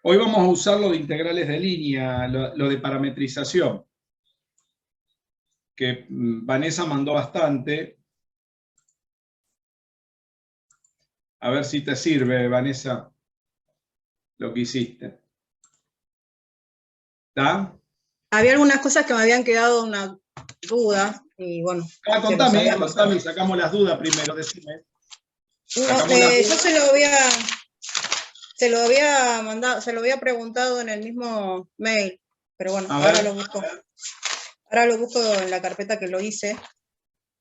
Hoy vamos a usar lo de integrales de línea, lo de parametrización, que Vanessa mandó bastante. A ver si te sirve, Vanessa, lo que hiciste. ¿Está? Había algunas cosas que me habían quedado una duda, y bueno. Contame, sacamos las dudas primero, decime. Yo se lo había preguntado en el mismo mail, pero bueno, ahora lo busco. Ahora lo busco en la carpeta que lo hice.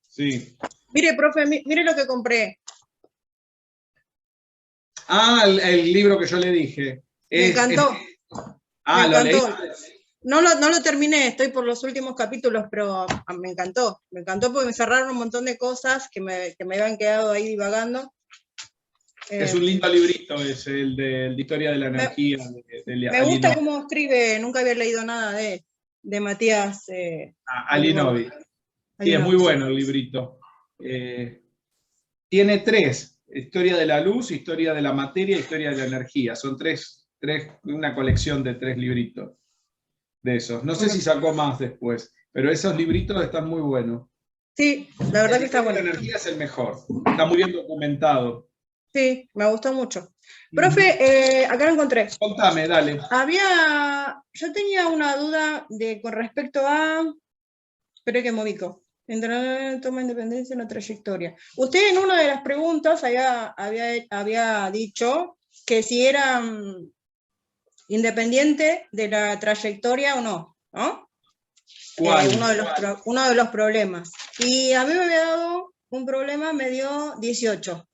Sí. Mire, profe, mire lo que compré. Ah, el libro que yo le dije. Me encantó. Me ¿lo encantó. leíste? No lo terminé, estoy por los últimos capítulos, pero me encantó. Me encantó porque me cerraron un montón de cosas que me habían quedado ahí divagando. Es un lindo librito, es el de Historia de la Energía. Me gusta cómo escribe, nunca había leído nada de Matías Alinovi. Sí, es muy bueno el librito. Tiene tres: Historia de la Luz, Historia de la Materia, Historia de la Energía. Son una colección de 3 libritos de esos. No sé si sacó más después, pero esos libritos están muy buenos. Sí, la verdad que está bueno. La energía es el mejor, está muy bien documentado. Sí, me gustó mucho. Profe, acá lo encontré. Contame, dale. Yo tenía una duda con respecto a... Espera que me ubico. Toma independencia en la trayectoria. Usted en una de las preguntas había dicho que si era independiente de la trayectoria o no, ¿no? Uno de los problemas. Y a mí me había dado un problema, me dio 18.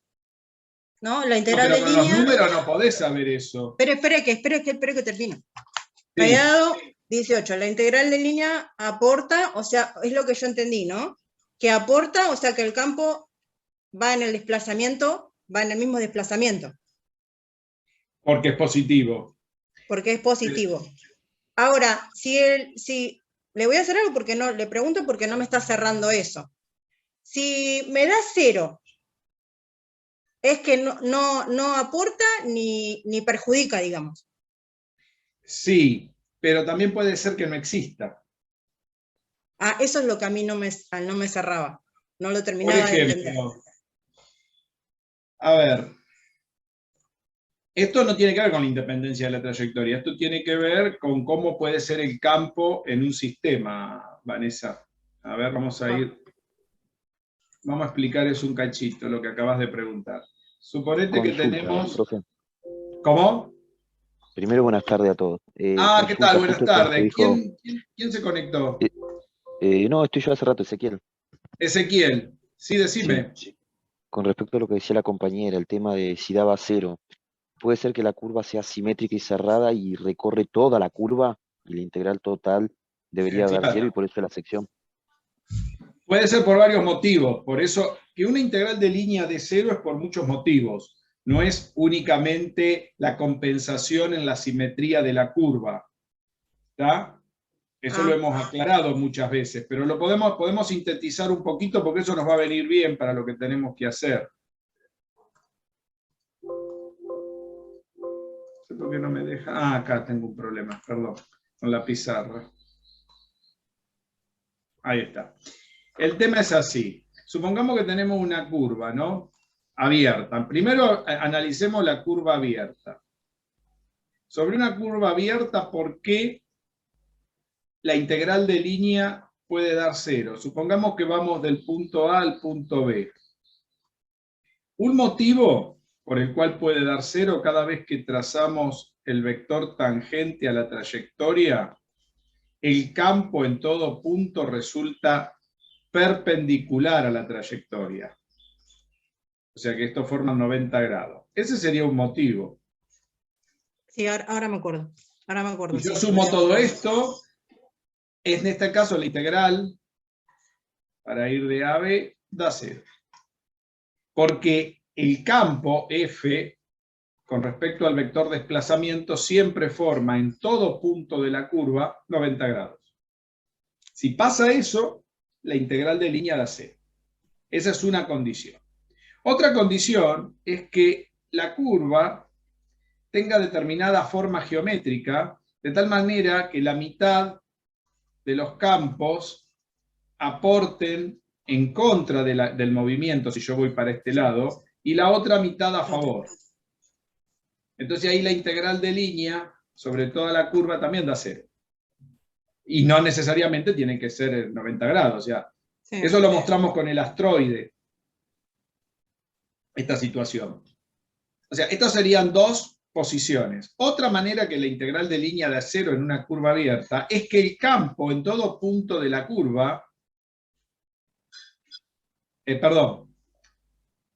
¿No? La integral de línea... Con los números no podés saber eso. Espere que termino. Sí. Me había dado 18. La integral de línea aporta, o sea, es lo que yo entendí, ¿no? Que aporta, o sea, que el campo va en el desplazamiento, va en el mismo desplazamiento. Porque es positivo. Porque es positivo. Ahora, si le voy a hacer algo porque no, le pregunto porque no me está cerrando eso. Si me da 0, es que no aporta ni perjudica, digamos. Sí, pero también puede ser que no exista. Eso es lo que a mí no me cerraba. No lo terminaba de entender. A ver, esto no tiene que ver con la independencia de la trayectoria, esto tiene que ver con cómo puede ser el campo en un sistema, Vanessa. A ver, vamos a explicar eso un cachito, lo que acabas de preguntar. Suponete que tenemos... Profe. ¿Cómo? Primero, buenas tardes a todos. ¿Qué tal? Buenas tardes. Dijo... ¿Quién se conectó? No, estoy yo hace rato, Ezequiel. Ezequiel, sí, decime. Sí. Con respecto a lo que decía la compañera, el tema de si daba 0, ¿puede ser que la curva sea simétrica y cerrada y recorre toda la curva y la integral total debería dar 0 y por eso la sección? Puede ser por varios motivos. Por eso que una integral de línea de 0 es por muchos motivos. No es únicamente la compensación en la simetría de la curva. ¿Está? Eso lo hemos aclarado muchas veces, pero lo podemos sintetizar un poquito porque eso nos va a venir bien para lo que tenemos que hacer. No sé por qué no me deja. Acá tengo un problema, perdón, con la pizarra. Ahí está. El tema es así. Supongamos que tenemos una curva, ¿no? Abierta. Primero analicemos la curva abierta. Sobre una curva abierta, ¿por qué la integral de línea puede dar 0? Supongamos que vamos del punto A al punto B. Un motivo por el cual puede dar 0 cada vez que trazamos el vector tangente a la trayectoria, el campo en todo punto resulta perpendicular a la trayectoria. O sea que esto forma 90 grados. Ese sería un motivo. Sí, ahora me acuerdo. Y yo sumo todo esto, en este caso la integral, para ir de A a B, da 0. Porque el campo F, con respecto al vector desplazamiento, siempre forma en todo punto de la curva 90 grados. Si pasa eso, la integral de línea da 0. Esa es una condición. Otra condición es que la curva tenga determinada forma geométrica, de tal manera que la mitad de los campos aporten en contra del movimiento, si yo voy para este lado, y la otra mitad a favor. Entonces ahí la integral de línea sobre toda la curva también da 0. Y no necesariamente tiene que ser 90 grados. O sea, Sí. eso lo mostramos con el astroide, esta situación. O sea, estas serían dos posiciones. Otra manera que la integral de línea da 0 en una curva abierta es que el campo en todo punto de la curva,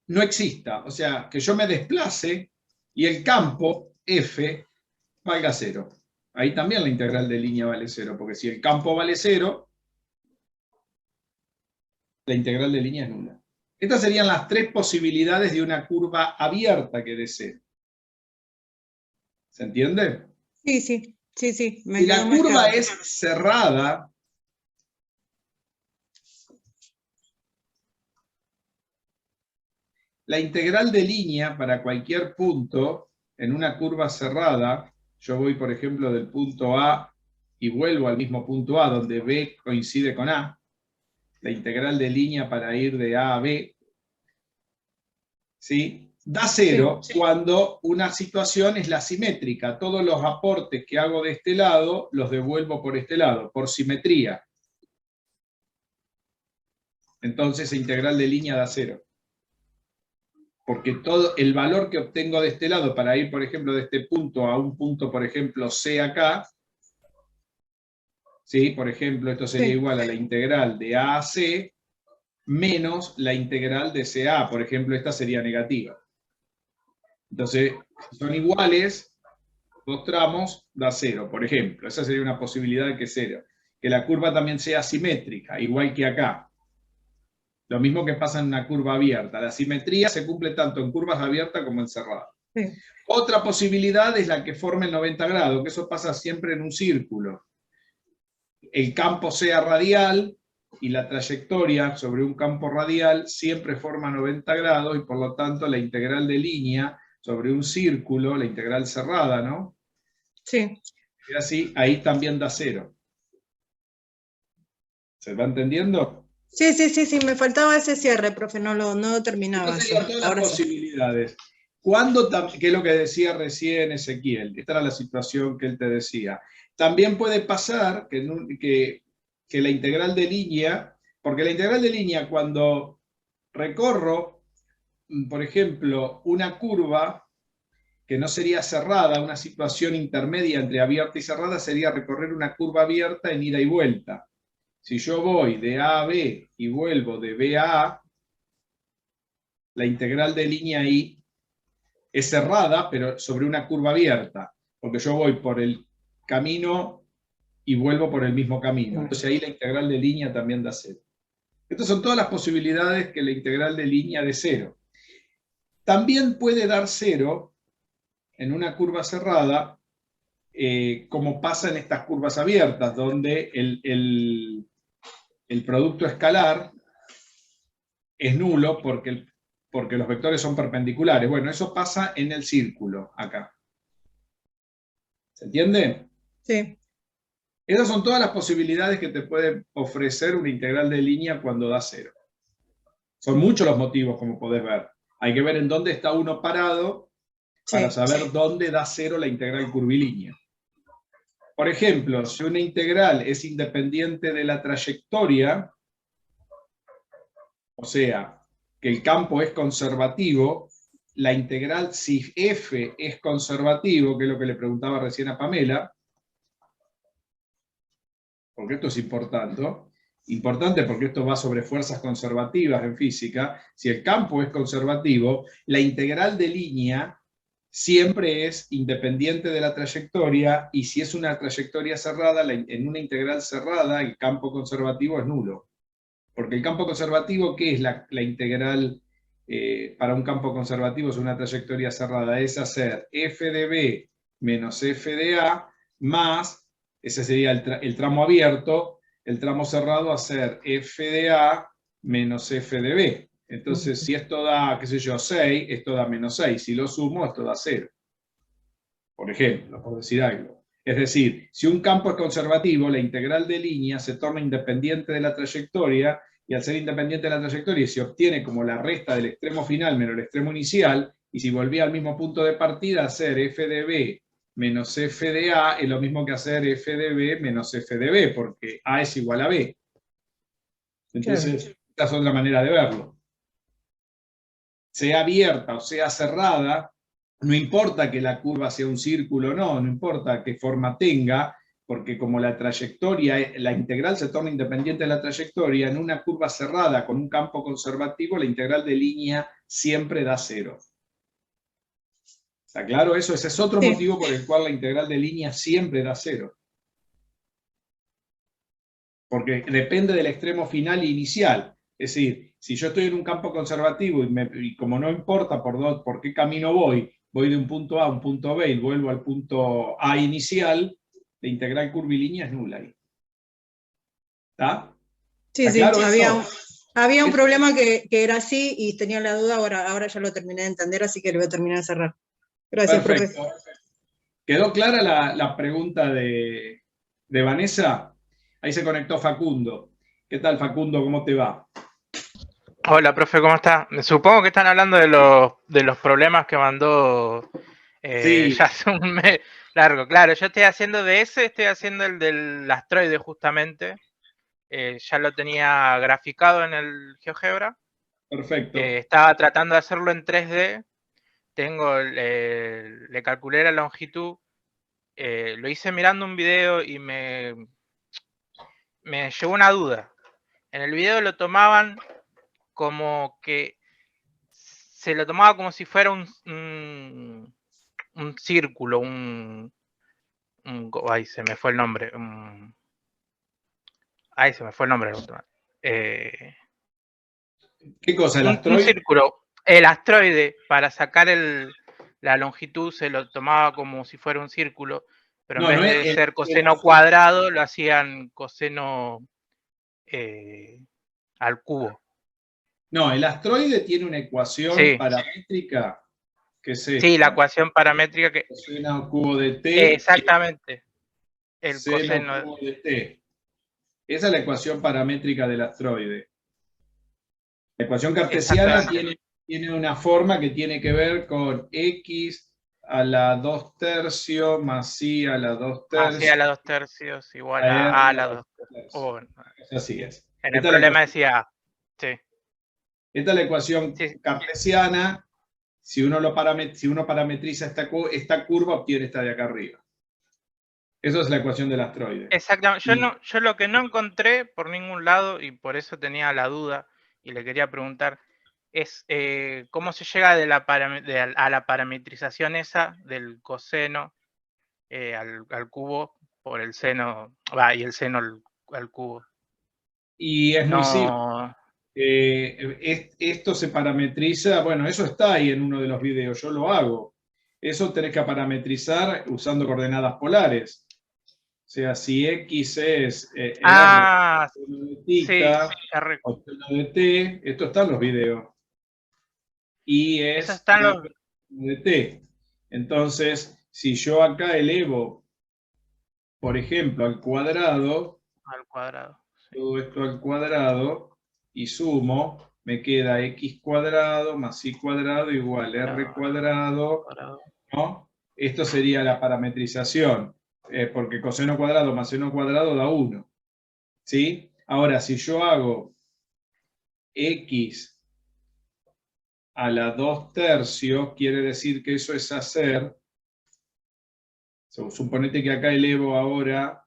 no exista. O sea, que yo me desplace y el campo F valga 0. Ahí también la integral de línea vale 0, porque si el campo vale 0, la integral de línea es nula. Estas serían las tres posibilidades de una curva abierta que dé 0. ¿Se entiende? Sí, sí, sí, sí. Si la curva es cerrada, la integral de línea para cualquier punto en una curva cerrada, yo voy por ejemplo del punto A y vuelvo al mismo punto A donde B coincide con A, la integral de línea para ir de A a B, ¿sí? Da 0 cuando una situación es la simétrica. Todos los aportes que hago de este lado los devuelvo por este lado, por simetría. Entonces la integral de línea da 0. Porque todo el valor que obtengo de este lado para ir, por ejemplo, de este punto a un punto, por ejemplo, C acá, ¿sí? Por ejemplo, esto sería igual a la integral de A a C menos la integral de C a A. Por ejemplo, esta sería negativa. Entonces, si son iguales, dos tramos da 0, por ejemplo. Esa sería una posibilidad de que 0. Que la curva también sea simétrica, igual que acá. Lo mismo que pasa en una curva abierta. La simetría se cumple tanto en curvas abiertas como en cerradas. Sí. Otra posibilidad es la que forme el 90 grados, que eso pasa siempre en un círculo. El campo sea radial y la trayectoria sobre un campo radial siempre forma 90 grados y por lo tanto la integral de línea sobre un círculo, la integral cerrada, ¿no? Sí. Y así, ahí también da 0. ¿Se va entendiendo? Sí, me faltaba ese cierre, profe, no lo terminaba. Estas serían todas las posibilidades. ¿Qué es lo que decía recién Ezequiel? Esta era la situación que él te decía. También puede pasar que la integral de línea, porque la integral de línea cuando recorro, por ejemplo, una curva que no sería cerrada, una situación intermedia entre abierta y cerrada, sería recorrer una curva abierta en ida y vuelta. Si yo voy de A a B y vuelvo de B a A, la integral de línea ahí es cerrada, pero sobre una curva abierta, porque yo voy por el camino y vuelvo por el mismo camino. Entonces ahí la integral de línea también da 0. Estas son todas las posibilidades que la integral de línea dé 0. También puede dar 0 en una curva cerrada, como pasa en estas curvas abiertas, donde el producto escalar es nulo porque los vectores son perpendiculares. Bueno, eso pasa en el círculo, acá. ¿Se entiende? Sí. Esas son todas las posibilidades que te puede ofrecer una integral de línea cuando da 0. Son muchos los motivos, como podés ver. Hay que ver en dónde está uno parado para saber dónde da 0 la integral curvilínea. Por ejemplo, si una integral es independiente de la trayectoria, o sea, que el campo es conservativo, la integral, si f es conservativo, que es lo que le preguntaba recién a Pamela, porque esto es importante porque esto va sobre fuerzas conservativas en física, si el campo es conservativo, la integral de línea siempre es independiente de la trayectoria, y si es una trayectoria cerrada, en una integral cerrada, el campo conservativo es nulo. Porque el campo conservativo, ¿qué es la integral para un campo conservativo? Es una trayectoria cerrada, es hacer f de b menos f de a más, ese sería el tramo abierto, el tramo cerrado hacer f de a menos f de b. Entonces, si esto da, qué sé yo, 6, esto da menos 6. Si lo sumo, esto da 0. por ejemplo, por decir algo. Es decir, si un campo es conservativo, la integral de línea se torna independiente de la trayectoria, y al ser independiente de la trayectoria se obtiene como la resta del extremo final menos el extremo inicial, y si volvía al mismo punto de partida, hacer f de b menos f de a es lo mismo que hacer f de b menos f de b, porque a es igual a b. Entonces, esta es otra manera de verlo. Sea abierta o sea cerrada, no importa que la curva sea un círculo o no, no importa qué forma tenga, porque como la trayectoria, la integral se torna independiente de la trayectoria, en una curva cerrada con un campo conservativo, la integral de línea siempre da 0. ¿Está claro eso? Ese es otro motivo por el cual la integral de línea siempre da 0. Porque depende del extremo final e inicial. Es decir, si yo estoy en un campo conservativo y como no importa por qué camino voy de un punto A a un punto B y vuelvo al punto A inicial, la integral curvilínea es nula ahí. ¿Está? Sí, ¿Está claro había un problema que era así y tenía la duda, ahora ya lo terminé de entender, así que lo voy a terminar de cerrar. Gracias, perfecto. profe. ¿Quedó clara la pregunta de Vanessa? Ahí se conectó Facundo. ¿Qué tal, Facundo? ¿Cómo te va? Hola, profe, ¿cómo está? Supongo que están hablando de los problemas que mandó Sí. ya hace un mes largo. Claro, yo estoy haciendo estoy haciendo el del astroide justamente. Ya lo tenía graficado en el GeoGebra. Perfecto. Estaba tratando de hacerlo en 3D. Le calculé la longitud. Lo hice mirando un video y me llevó una duda. En el video lo tomaban como que se lo tomaba como si fuera un círculo, ay, se me fue el nombre. Ay, se me fue el nombre. ¿Qué cosa? ¿El asteroide? Un círculo. El asteroide, para sacar la longitud, se lo tomaba como si fuera un círculo, pero en vez de ser coseno cuadrado, lo hacían coseno al cubo. No, el asteroide tiene una ecuación paramétrica que es esta. Sí, la ecuación paramétrica que... Coseno cubo de t. Exactamente. El coseno cubo de t. Esa es la ecuación paramétrica del asteroide. La ecuación cartesiana tiene una forma que tiene que ver con x a la 2/3 más y a la 2/3. Sí, a la 2/3 igual a a la 2/3. Así es. En el problema decía sí. Esta es la ecuación cartesiana. Si uno parametriza esta curva, obtiene esta de acá arriba. Eso es la ecuación del asteroide. Exactamente. Yo lo que no encontré por ningún lado, y por eso tenía la duda, y le quería preguntar, es cómo se llega a la parametrización esa del coseno al cubo por el seno, y el seno al cubo. Y es muy simple. Esto se parametriza, bueno, eso está ahí en uno de los videos, yo lo hago. Eso tenés que parametrizar usando coordenadas polares. O sea, si X es R, o de T, esto está en los videos. Y es de T. Entonces, si yo acá elevo, por ejemplo, al cuadrado, todo esto al cuadrado, y sumo, me queda x cuadrado más y cuadrado igual r cuadrado, ¿no? Esto sería la parametrización, porque coseno cuadrado más seno cuadrado da 1. ¿Sí? Ahora, si yo hago x a la 2/3, quiere decir que eso es hacer, suponete que acá elevo ahora,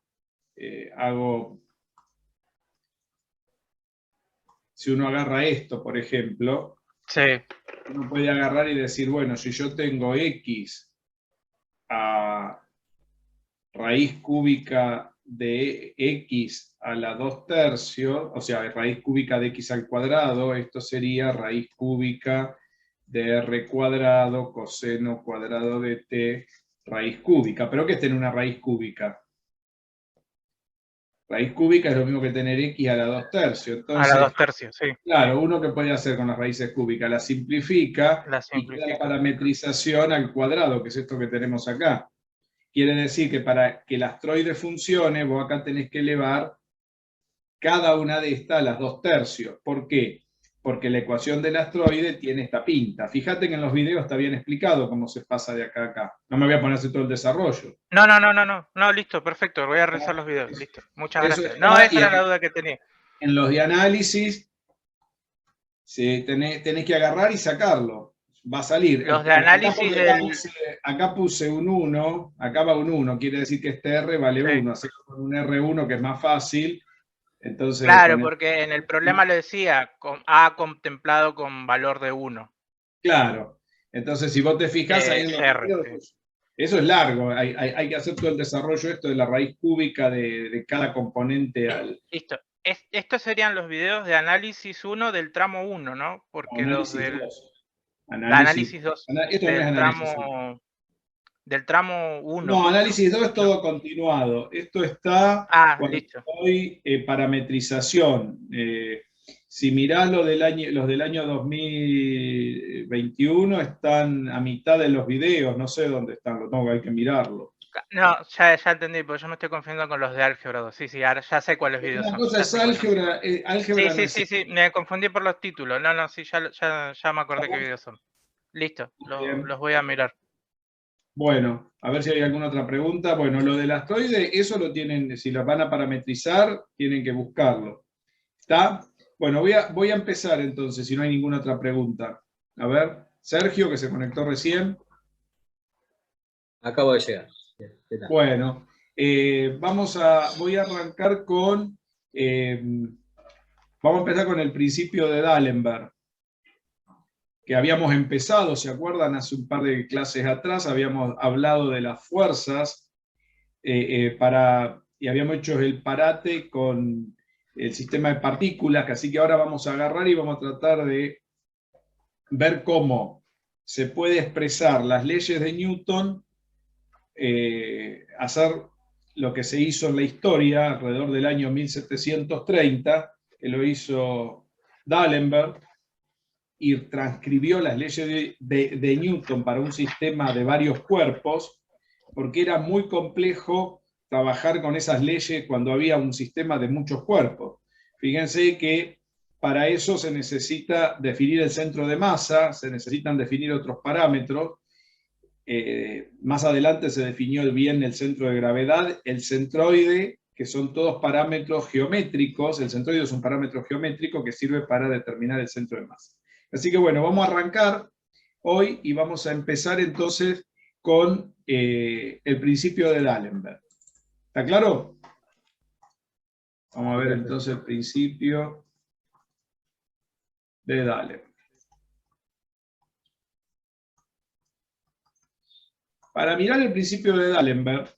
hago... Si uno agarra esto, por ejemplo, uno puede agarrar y decir, bueno, si yo tengo x a raíz cúbica de x a la 2/3, o sea, raíz cúbica de x al cuadrado, esto sería raíz cúbica de r cuadrado coseno cuadrado de t raíz cúbica. ¿Pero qué es tener una raíz cúbica? Raíz cúbica es lo mismo que tener x a la 2/3. Entonces, a la 2/3, sí. Claro, uno que puede hacer con las raíces cúbicas, la simplifica y queda la parametrización al cuadrado, que es esto que tenemos acá. Quiere decir que para que el astroide funcione, vos acá tenés que elevar cada una de estas a las 2/3. ¿Por qué? Porque la ecuación del astroide tiene esta pinta. Fíjate que en los videos está bien explicado cómo se pasa de acá a acá. No me voy a poner a hacer todo el desarrollo. No, listo, perfecto, voy a revisar los videos, listo. Muchas Eso gracias. está, No, esa y era la duda que tenía. en los de análisis tenés que agarrar y sacarlo. Va a salir. Los de análisis Acá puse un 1, acá va un 1, quiere decir que este R vale Sí. 1, así con un R1 que es más fácil. Entonces, Claro, porque en el problema lo decía, A contemplado con valor de 1. Claro. Entonces, si vos te fijas ahí en los R, videos, eso es largo. Hay que hacer todo el desarrollo esto de la raíz cúbica de cada componente al Listo. Estos serían los videos de análisis 1 del tramo 1, ¿no? Porque los análisis del 2. análisis 2 Esto no es análisis 1. del tramo 1. No, análisis 2 es todo continuado. Esto está cuando Listo. estoy parametrización. Si mirás los del año 2021, están a mitad de los videos, no sé dónde están, hay que mirarlo. No, ya entendí, porque yo me estoy confundiendo con los de álgebra 2. Sí, ahora ya sé cuáles videos son. Una cosa es álgebra. Sí, me confundí por los títulos. No, sí, ya me acordé qué videos son. Listo, los voy a mirar. Bueno, a ver si hay alguna otra pregunta. Bueno, lo del asteroide, eso lo tienen, si lo van a parametrizar, tienen que buscarlo. ¿Está? Bueno, voy a empezar entonces, si no hay ninguna otra pregunta. A ver, Sergio, que se conectó recién. Acabo de llegar. Bueno, voy a arrancar con, vamos a empezar con el principio de D'Alembert, que habíamos empezado, ¿se acuerdan? Hace un par de clases atrás habíamos hablado de las fuerzas y habíamos hecho el parate con el sistema de partículas, así que ahora vamos a agarrar y vamos a tratar de ver cómo se puede expresar las leyes de Newton, hacer lo que se hizo en la historia alrededor del año 1730, que lo hizo D'Alembert, y transcribió las leyes de Newton para un sistema de varios cuerpos, porque era muy complejo trabajar con esas leyes cuando había un sistema de muchos cuerpos. Fíjense que para eso se necesita definir el centro de masa, se necesitan definir otros parámetros. Más adelante se definió bien el centro de gravedad, el centroide, que son todos parámetros geométricos. El centroide es un parámetro geométrico que sirve para determinar el centro de masa. Así que bueno, vamos a arrancar hoy y vamos a empezar entonces con el principio de D'Alembert. ¿Está claro? Vamos a ver entonces el principio de D'Alembert. Para mirar el principio de D'Alembert,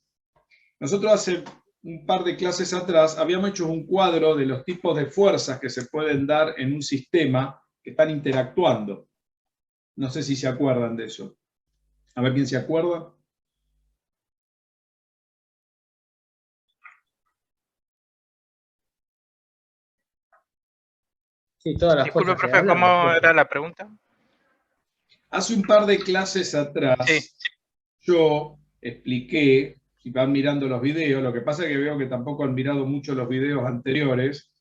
nosotros hace un par de clases atrás habíamos hecho un cuadro de los tipos de fuerzas que se pueden dar en un sistema que están interactuando. No sé si se acuerdan de eso. A ver quién se acuerda. Sí, todas las Disculpe, cosas que profe, hablan, ¿cómo era la pregunta? Hace un par de clases atrás, yo expliqué, si van mirando los videos, lo que pasa es que veo que tampoco han mirado mucho los videos anteriores,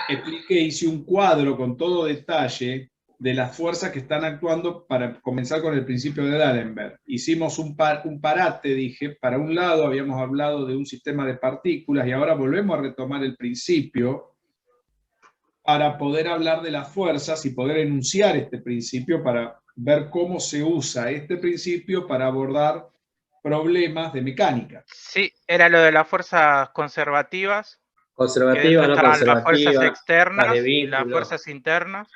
expliqué, hice un cuadro con todo detalle de las fuerzas que están actuando para comenzar con el principio de D'Alembert. Hicimos un parate, dije, para un lado habíamos hablado de un sistema de partículas y ahora volvemos a retomar el principio para poder hablar de las fuerzas y poder enunciar este principio para ver cómo se usa este principio para abordar problemas de mecánica. Sí, era lo de las fuerzas conservativas. Conservativa, no Las fuerzas conservativa, externas las de y las vínculo. fuerzas internas.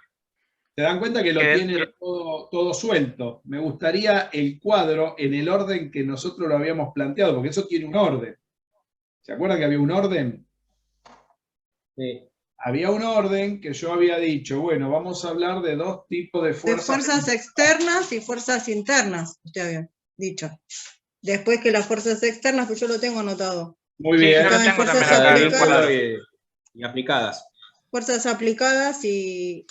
Se dan cuenta que lo tiene todo suelto. Me gustaría el cuadro en el orden que nosotros lo habíamos planteado, porque eso tiene un orden. ¿Se acuerdan que había un orden? Sí. Había un orden que yo había dicho, bueno, vamos a hablar de dos tipos de fuerzas. De fuerzas externas y fuerzas internas, usted había dicho. Después que las fuerzas externas, pues yo lo tengo anotado. Muy bien. Yo lo tengo Fuerzas también aplicadas. anotado. Y aplicadas. Fuerzas aplicadas y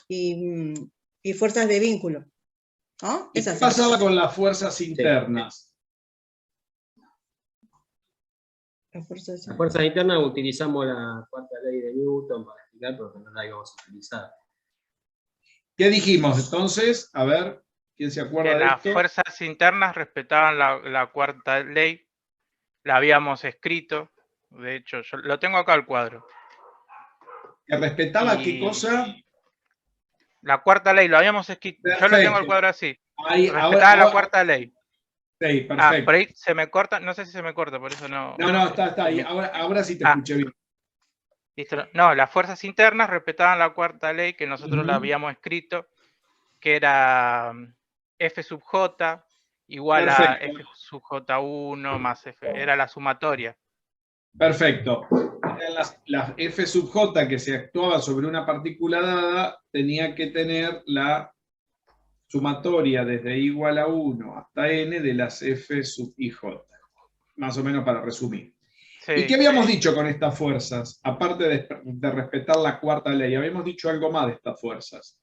fuerzas de vínculo. ¿No? ¿Qué Es así. pasaba con las fuerzas internas? Las fuerzas Las fuerzas internas utilizamos la cuarta ley de Newton para explicar, porque no la íbamos a utilizar. ¿Qué dijimos entonces? A ver, ¿quién se Que acuerda de las esto? fuerzas internas respetaban la cuarta ley, la habíamos escrito, de hecho, yo lo tengo acá el cuadro. ¿Que respetaba qué Y cosa? la cuarta ley, lo habíamos escrito, yo lo tengo el Perfecto. cuadro así. Ahí, Respetaba la cuarta ley. sí, Ah, perfecto. por ahí se me corta, no sé si se me corta, por eso no. No, está ahí. Ahora sí te escuché bien. Listo. No, las fuerzas internas respetaban la cuarta ley que nosotros la Ujú. habíamos escrito, que era F sub J igual a Perfecto. F sub J1 más F, era la sumatoria. Perfecto. Eran las F sub J que se actuaba sobre una partícula dada, tenía que tener la sumatoria desde I igual a 1 hasta n de las F sub IJ. Más o menos para resumir. Sí. ¿Y qué habíamos dicho con estas fuerzas? Aparte de respetar la cuarta ley, habíamos dicho algo más de estas fuerzas.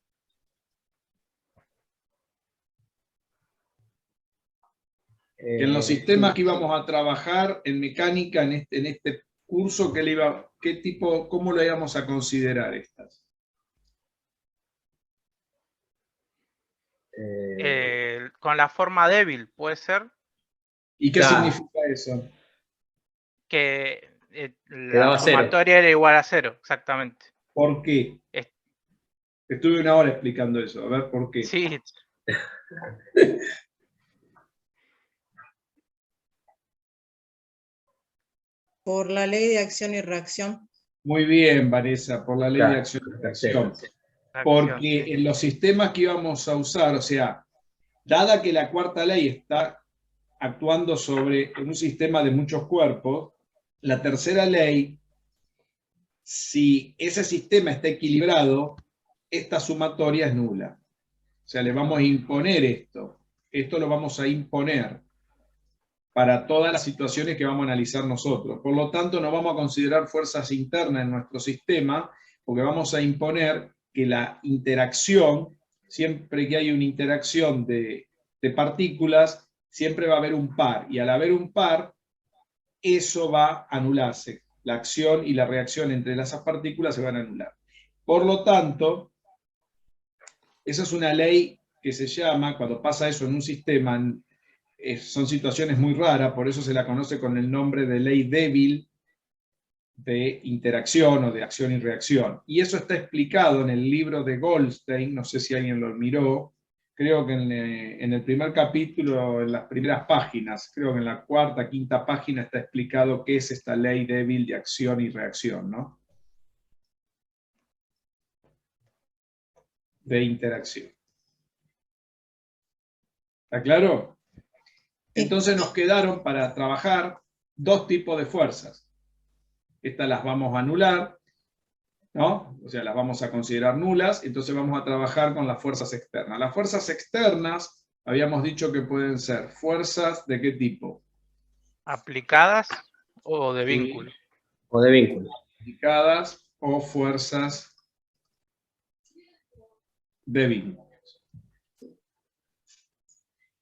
Que en los sistemas que íbamos a trabajar en mecánica, en este curso, ¿cómo lo íbamos a considerar estas? Con la forma débil, puede ser ¿Y qué Claro. significa eso? que Quedaba la sumatoria era igual a 0, exactamente. ¿Por qué? Estuve una hora explicando eso. A ver, ¿por qué? Sí. por la ley de acción y reacción. Muy bien, Vanessa, por la ley de acción y reacción. Porque en los sistemas que íbamos a usar, o sea, dada que la cuarta ley está actuando sobre un sistema de muchos cuerpos, la tercera ley, si ese sistema está equilibrado, esta sumatoria es nula. O sea, le vamos a imponer esto. Esto lo vamos a imponer para todas las situaciones que vamos a analizar nosotros. Por lo tanto, no vamos a considerar fuerzas internas en nuestro sistema, porque vamos a imponer que la interacción, siempre que hay una interacción de partículas, siempre va a haber un par. Y al haber un par, eso va a anularse. La acción y la reacción entre esas partículas se van a anular. Por lo tanto, esa es una ley que se llama, cuando pasa eso en un sistema, son situaciones muy raras, por eso se la conoce con el nombre de ley débil de interacción o de acción y reacción. Y eso está explicado en el libro de Goldstein, no sé si alguien lo miró, creo que en el primer capítulo, en las primeras páginas, creo que en la cuarta, quinta página está explicado qué es esta ley débil de acción y reacción, ¿no? De interacción. ¿Está claro? Entonces nos quedaron para trabajar dos tipos de fuerzas. Estas las vamos a anular, ¿no? O sea, las vamos a considerar nulas, entonces vamos a trabajar con las fuerzas externas. Las fuerzas externas, habíamos dicho que pueden ser fuerzas ¿de qué tipo? ¿Aplicadas o de vínculo? O de vínculo. Aplicadas o fuerzas de vínculo.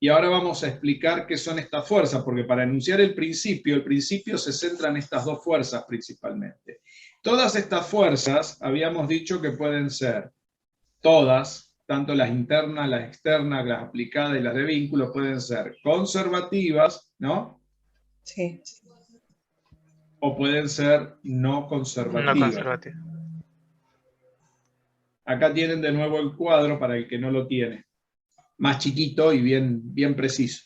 Y ahora vamos a explicar qué son estas fuerzas, porque para enunciar el principio se centra en estas dos fuerzas principalmente. Todas estas fuerzas, habíamos dicho que pueden ser todas, tanto las internas, las externas, las aplicadas y las de vínculo, pueden ser conservativas, ¿no? Sí. O pueden ser no conservativas. No conservativas. Acá tienen de nuevo el cuadro para el que no lo tiene. Más chiquito y bien preciso.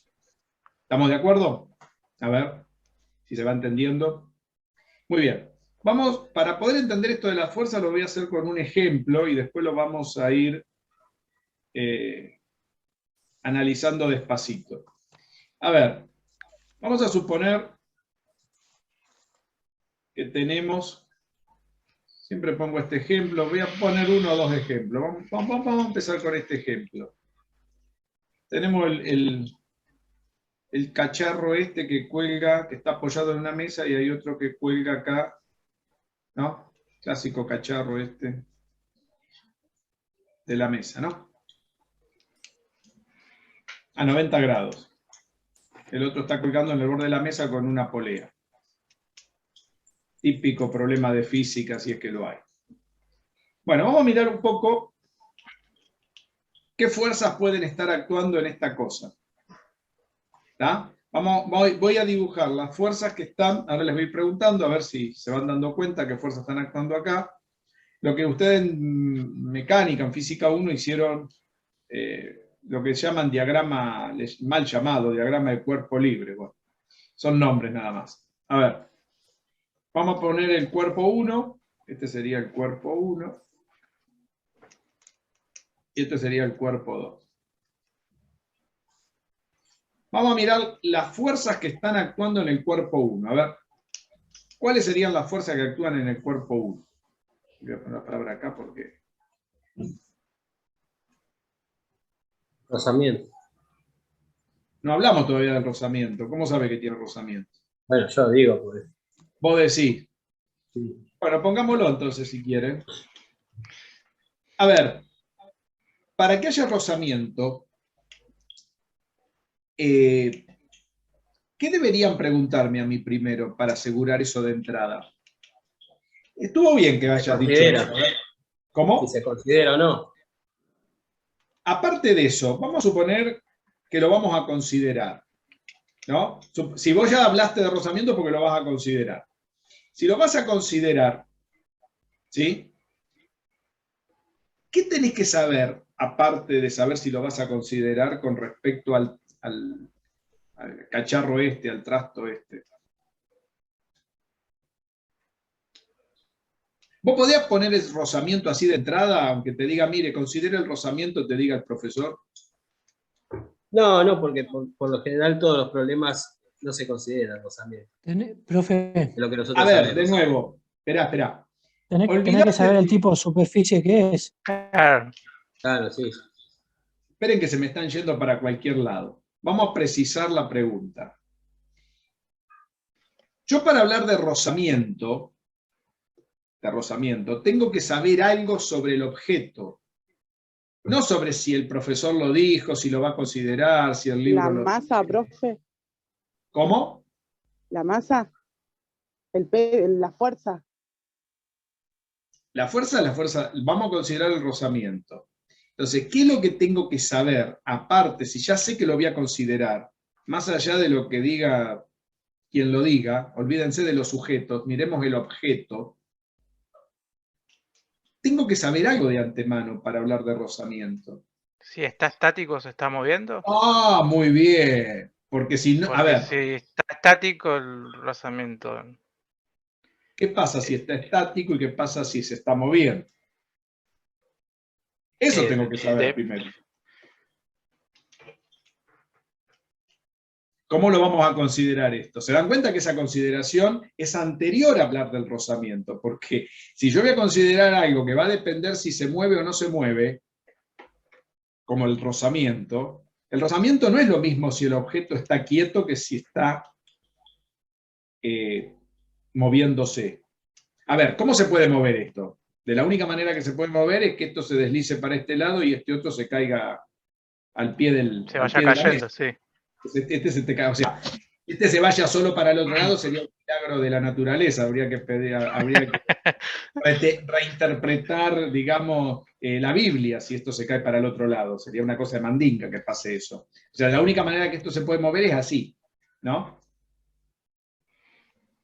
¿Estamos de acuerdo? A ver si se va entendiendo. Muy bien. Vamos, para poder entender esto de la fuerza, lo voy a hacer con un ejemplo y después lo vamos a ir analizando despacito. A ver, vamos a suponer que tenemos, siempre pongo este ejemplo, voy a poner uno o dos ejemplos. Vamos a empezar con este ejemplo. Tenemos el cacharro este que cuelga, que está apoyado en una mesa, y hay otro que cuelga acá, ¿no? Clásico cacharro este de la mesa, ¿no? A 90 grados. El otro está colgando en el borde de la mesa con una polea. típico problema de física, si es que lo hay. Bueno, vamos a mirar un poco qué fuerzas pueden estar actuando en esta cosa. ¿Está? Voy a dibujar las fuerzas que están, ahora les voy preguntando, a ver si se van dando cuenta qué fuerzas están actuando acá. Lo que ustedes en mecánica, en física 1, hicieron lo que llaman diagrama, mal llamado, diagrama de cuerpo libre. Bueno, son nombres nada más. A ver, vamos a poner el cuerpo 1, este sería el cuerpo 1, y este sería el cuerpo 2. Vamos a mirar las fuerzas que están actuando en el cuerpo 1. A ver, ¿cuáles serían las fuerzas que actúan en el cuerpo 1? Voy a poner la palabra acá porque... Rozamiento. No hablamos todavía del rozamiento. ¿Cómo sabe que tiene rozamiento? Bueno, yo digo, pues. Vos decís. Sí. Bueno, pongámoslo entonces si quieren. A ver, para que haya rozamiento, ¿qué deberían preguntarme a mí primero para asegurar eso de entrada? Estuvo bien que hayas dicho eso. ¿Cómo? Si se considera o no. Aparte de eso, vamos a suponer que lo vamos a considerar, ¿no? Si vos ya hablaste de rozamiento, porque lo vas a considerar. Si lo vas a considerar, ¿sí? ¿Qué tenés que saber, aparte de saber si lo vas a considerar con respecto al cacharro este, al trasto este? ¿Vos podías poner el rozamiento así de entrada, aunque te diga, mire, considere el rozamiento, te diga el profesor? No, porque por lo general todos los problemas no se consideran rozamiento. Profe, Lo que nosotros A ver, sabemos. de nuevo, espera. tenés que saber el tipo de superficie que es. Claro. Claro, sí. Esperen que se me están yendo para cualquier lado. Vamos a precisar la pregunta. Yo para hablar de rozamiento, tengo que saber algo sobre el objeto. No sobre si el profesor lo dijo, si lo va a considerar, si el libro La lo... masa, profe, ¿Cómo? la masa, la fuerza. La fuerza es la fuerza. Vamos a considerar el rozamiento. Entonces, ¿qué es lo que tengo que saber? Aparte, si ya sé que lo voy a considerar, más allá de lo que diga quien lo diga, olvídense de los sujetos, miremos el objeto. Tengo que saber algo de antemano para hablar de rozamiento. Si está estático, ¿se está moviendo? Ah, muy bien. Porque si no, Porque a ver, si está estático, el rozamiento. ¿qué pasa si está estático y qué pasa si se está moviendo? Eso tengo que saber primero. ¿Cómo lo vamos a considerar esto? ¿Se dan cuenta que esa consideración es anterior a hablar del rozamiento? Porque si yo voy a considerar algo que va a depender si se mueve o no se mueve, como el rozamiento no es lo mismo si el objeto está quieto que si está moviéndose. A ver, ¿cómo se puede mover esto? De la única manera que se puede mover es que esto se deslice para este lado y este otro se caiga al pie del... Se vaya cayendo, sí. Este se te cae, o sea, este se vaya solo para el otro lado sería un milagro de la naturaleza, habría que reinterpretar, digamos, la Biblia si esto se cae para el otro lado, sería una cosa de mandinga que pase eso. O sea, la única manera que esto se puede mover es así, ¿no?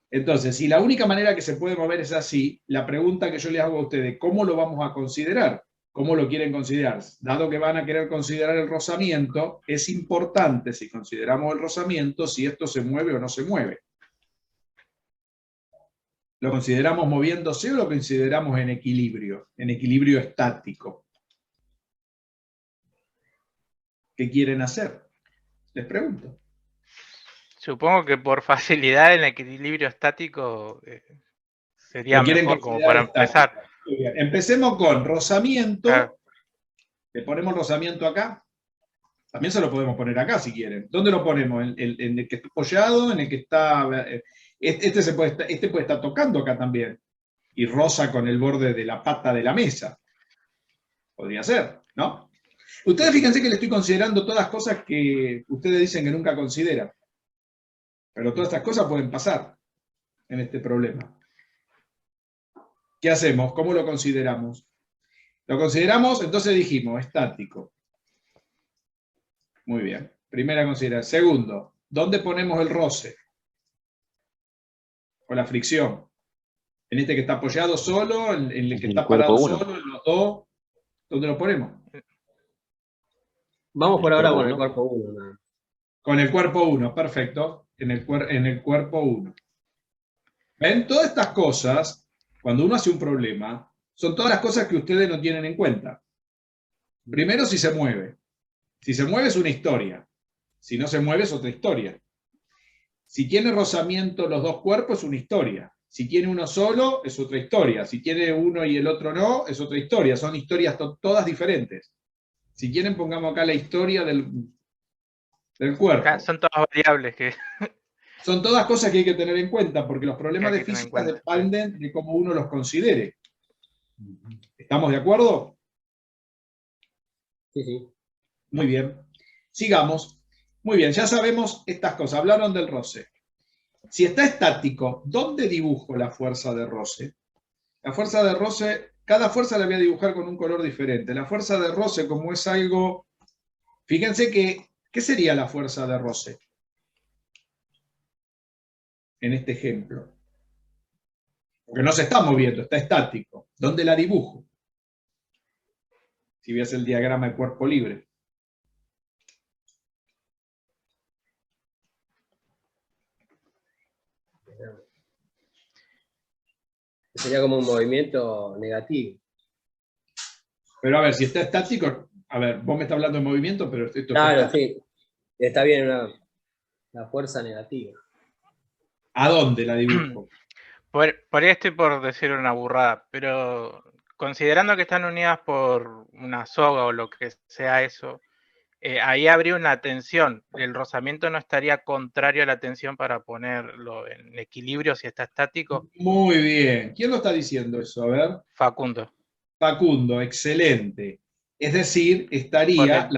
Entonces, si la única manera que se puede mover es así, la pregunta que yo les hago a ustedes, ¿cómo lo vamos a considerar? ¿Cómo lo quieren considerar? Dado que van a querer considerar el rozamiento, es importante, si consideramos el rozamiento, si esto se mueve o no se mueve. ¿Lo consideramos moviéndose o lo consideramos en equilibrio estático? ¿Qué quieren hacer? Les pregunto. Supongo que por facilidad en equilibrio estático sería mejor como para empezar. Muy bien. Empecemos con rozamiento. Claro. Le ponemos rozamiento acá. También se lo podemos poner acá si quieren. ¿Dónde lo ponemos? ¿En el que está apoyado? ¿En el que está...? Este puede estar tocando acá también. Y roza con el borde de la pata de la mesa. Podría ser, ¿no? Ustedes fíjense que le estoy considerando todas cosas que ustedes dicen que nunca consideran. Pero todas estas cosas pueden pasar en este problema. ¿Qué hacemos? ¿Cómo lo consideramos? Lo consideramos, entonces dijimos, estático. Muy bien. Primera consideración. Segundo, ¿dónde ponemos el roce? O la fricción. En este que está apoyado solo, en el que En el está cuerpo parado 1. solo, en los dos. ¿Dónde lo ponemos? Vamos El por ahora cuerpo con el uno. cuerpo 1. Con el cuerpo 1, perfecto. En el cuerpo 1. ¿Ven? Todas estas cosas, cuando uno hace un problema, son todas las cosas que ustedes no tienen en cuenta. Primero, si se mueve. Si se mueve es una historia. Si no se mueve es otra historia. Si tiene rozamiento los dos cuerpos es una historia. Si tiene uno solo es otra historia. Si tiene uno y el otro no, es otra historia. Son historias todas diferentes. Si quieren, pongamos acá la historia del cuerpo. Son todas variables que Son todas cosas que hay que tener en cuenta, porque los problemas hay de que tener en física cuenta. dependen de cómo uno los considere. ¿Estamos de acuerdo? Sí, sí. Muy bien. Sigamos. Muy bien, ya sabemos estas cosas. Hablaron del roce. Si está estático, ¿dónde dibujo la fuerza de roce? La fuerza de roce, cada fuerza la voy a dibujar con un color diferente. La fuerza de roce, como es algo... Fíjense que, ¿qué sería la fuerza de roce? En este ejemplo. Porque no se está moviendo, está estático. ¿Dónde la dibujo? Si ves el diagrama de cuerpo libre. Sería como un movimiento negativo. Pero a ver, si está estático, a ver, vos me estás hablando de movimiento, pero esto Claro, está... sí. Está bien la fuerza negativa. ¿A dónde la dibujo? Por ahí estoy por decir una burrada, pero considerando que están unidas por una soga o lo que sea eso, ahí habría una tensión. El rozamiento no estaría contrario a la tensión para ponerlo en equilibrio si está estático. Muy bien. ¿Quién lo está diciendo eso? A ver. Facundo. Facundo, excelente. Es decir, estaría,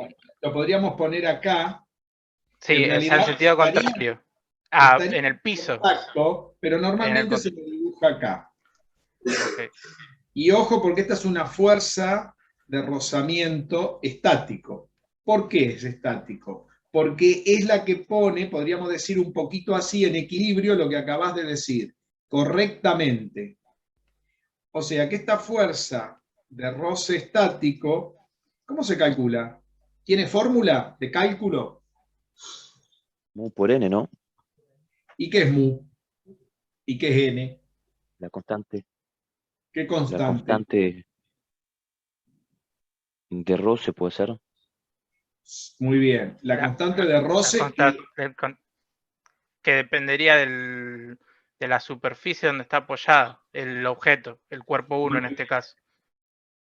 lo podríamos poner acá. Sí, en es realidad en sentido estaría, contrario. estaría En el piso. exacto, pero normalmente se lo dibuja acá. Okay. Y ojo, porque esta es una fuerza de rozamiento estático. ¿Por qué es estático? Porque es la que pone, podríamos decir un poquito así, en equilibrio lo que acabas de decir, correctamente. O sea que esta fuerza de roce estático, ¿cómo se calcula? ¿Tiene fórmula de cálculo? Mu por N, ¿no? ¿Y qué es mu? ¿Y qué es n? La constante. ¿Qué La constante? constante de roce puede ser. Muy bien. La constante de roce que dependería de la superficie donde está apoyada el objeto, el cuerpo 1 en este caso.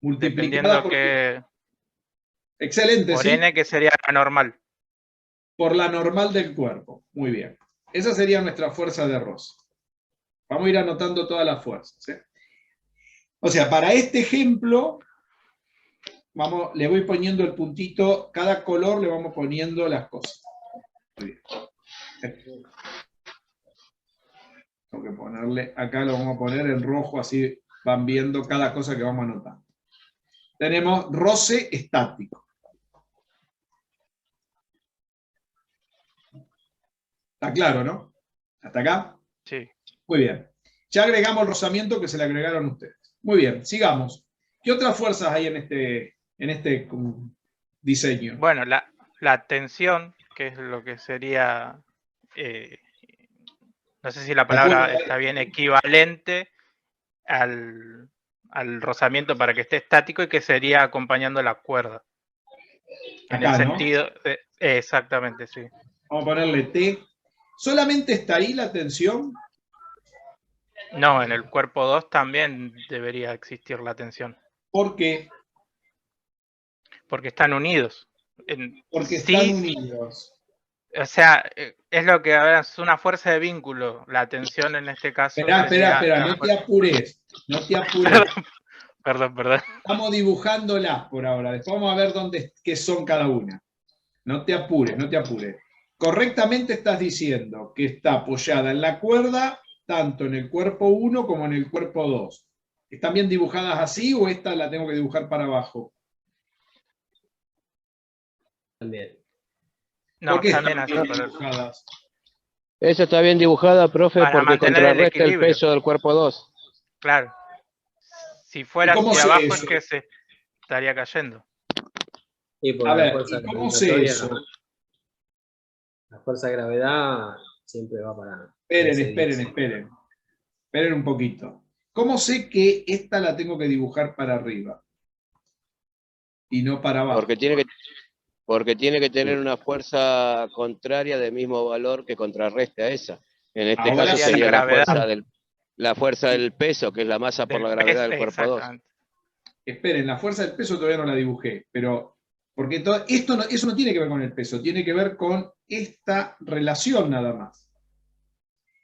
multiplicada Dependiendo que... Excelente, por ¿sí? n, que sería la normal. Por la normal del cuerpo. Muy bien. Esa sería nuestra fuerza de roce. Vamos a ir anotando todas las fuerzas. ¿Sí? O sea, para este ejemplo, le voy poniendo el puntito, cada color le vamos poniendo las cosas. Muy bien. Tengo que ponerle, acá lo vamos a poner en rojo, así van viendo cada cosa que vamos a anotar. Tenemos roce estático. ¿Está claro, no? ¿Hasta acá? Sí. Muy bien. Ya agregamos el rozamiento que se le agregaron ustedes. Muy bien, sigamos. ¿Qué otras fuerzas hay en este diseño? Bueno, la tensión, que es lo que sería, no sé si la palabra está bien, equivalente al rozamiento para que esté estático y que sería acompañando la cuerda. En Acá, el ¿no? sentido, exactamente, sí. Vamos a ponerle T. ¿Solamente está ahí la tensión? No, en el cuerpo 2 también debería existir la tensión. ¿Por qué? Porque están unidos. Porque Sí, están unidos. o sea, es lo que, a ver, es una fuerza de vínculo. La tensión en este caso Espera, no te apures. No te apures. Perdón. Estamos dibujándolas por ahora. Después vamos a ver qué son cada una. No te apures, no te apures. Correctamente estás diciendo que está apoyada en la cuerda tanto en el cuerpo 1 como en el cuerpo 2. ¿Están bien dibujadas así o esta la tengo que dibujar para abajo? También. No, ¿Por qué también están así. bien por eso. dibujadas? Esa está bien dibujada, profe, Para porque mantener el contrarresta el equilibrio. peso del cuerpo 2. Claro. Si fuera cómo hacia sé abajo eso? es que se estaría cayendo. Y A porque la ver, fuerza ¿y cómo sé gravitatoria, eso? la fuerza de gravedad siempre va para Esperen, ese esperen, índice. esperen. Esperen un poquito. ¿Cómo sé que esta la tengo que dibujar para arriba? Y no para abajo. Porque tiene que tener una fuerza contraria del mismo valor que contrarreste a esa. En este Ahora caso sí. sería Gravedad. la fuerza del peso, que es la masa por la gravedad del cuerpo 2. Exactamente. Esperen, la fuerza del peso todavía no la dibujé, pero porque eso no tiene que ver con el peso, tiene que ver con esta relación nada más.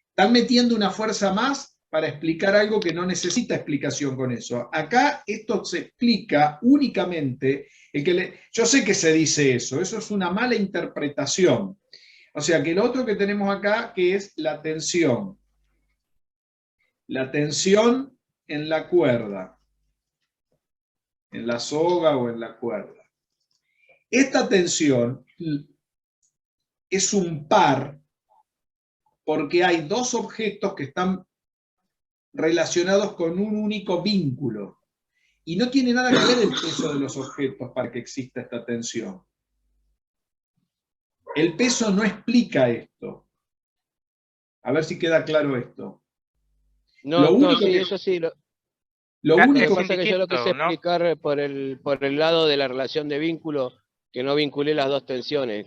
Están metiendo una fuerza más para explicar algo que no necesita explicación con eso. Acá esto se explica únicamente, yo sé que se dice eso es una mala interpretación. O sea que lo otro que tenemos acá, que es la tensión. La tensión en la cuerda, en la soga o en la cuerda. Esta tensión es un par porque hay dos objetos que están relacionados con un único vínculo. Y no tiene nada que ver el peso de los objetos para que exista esta tensión. El peso no explica esto. A ver si queda claro esto. No, eso sí. Lo Lo que único pasa es que yo lo quise explicar por el lado de la relación de vínculo, que no vinculé las dos tensiones.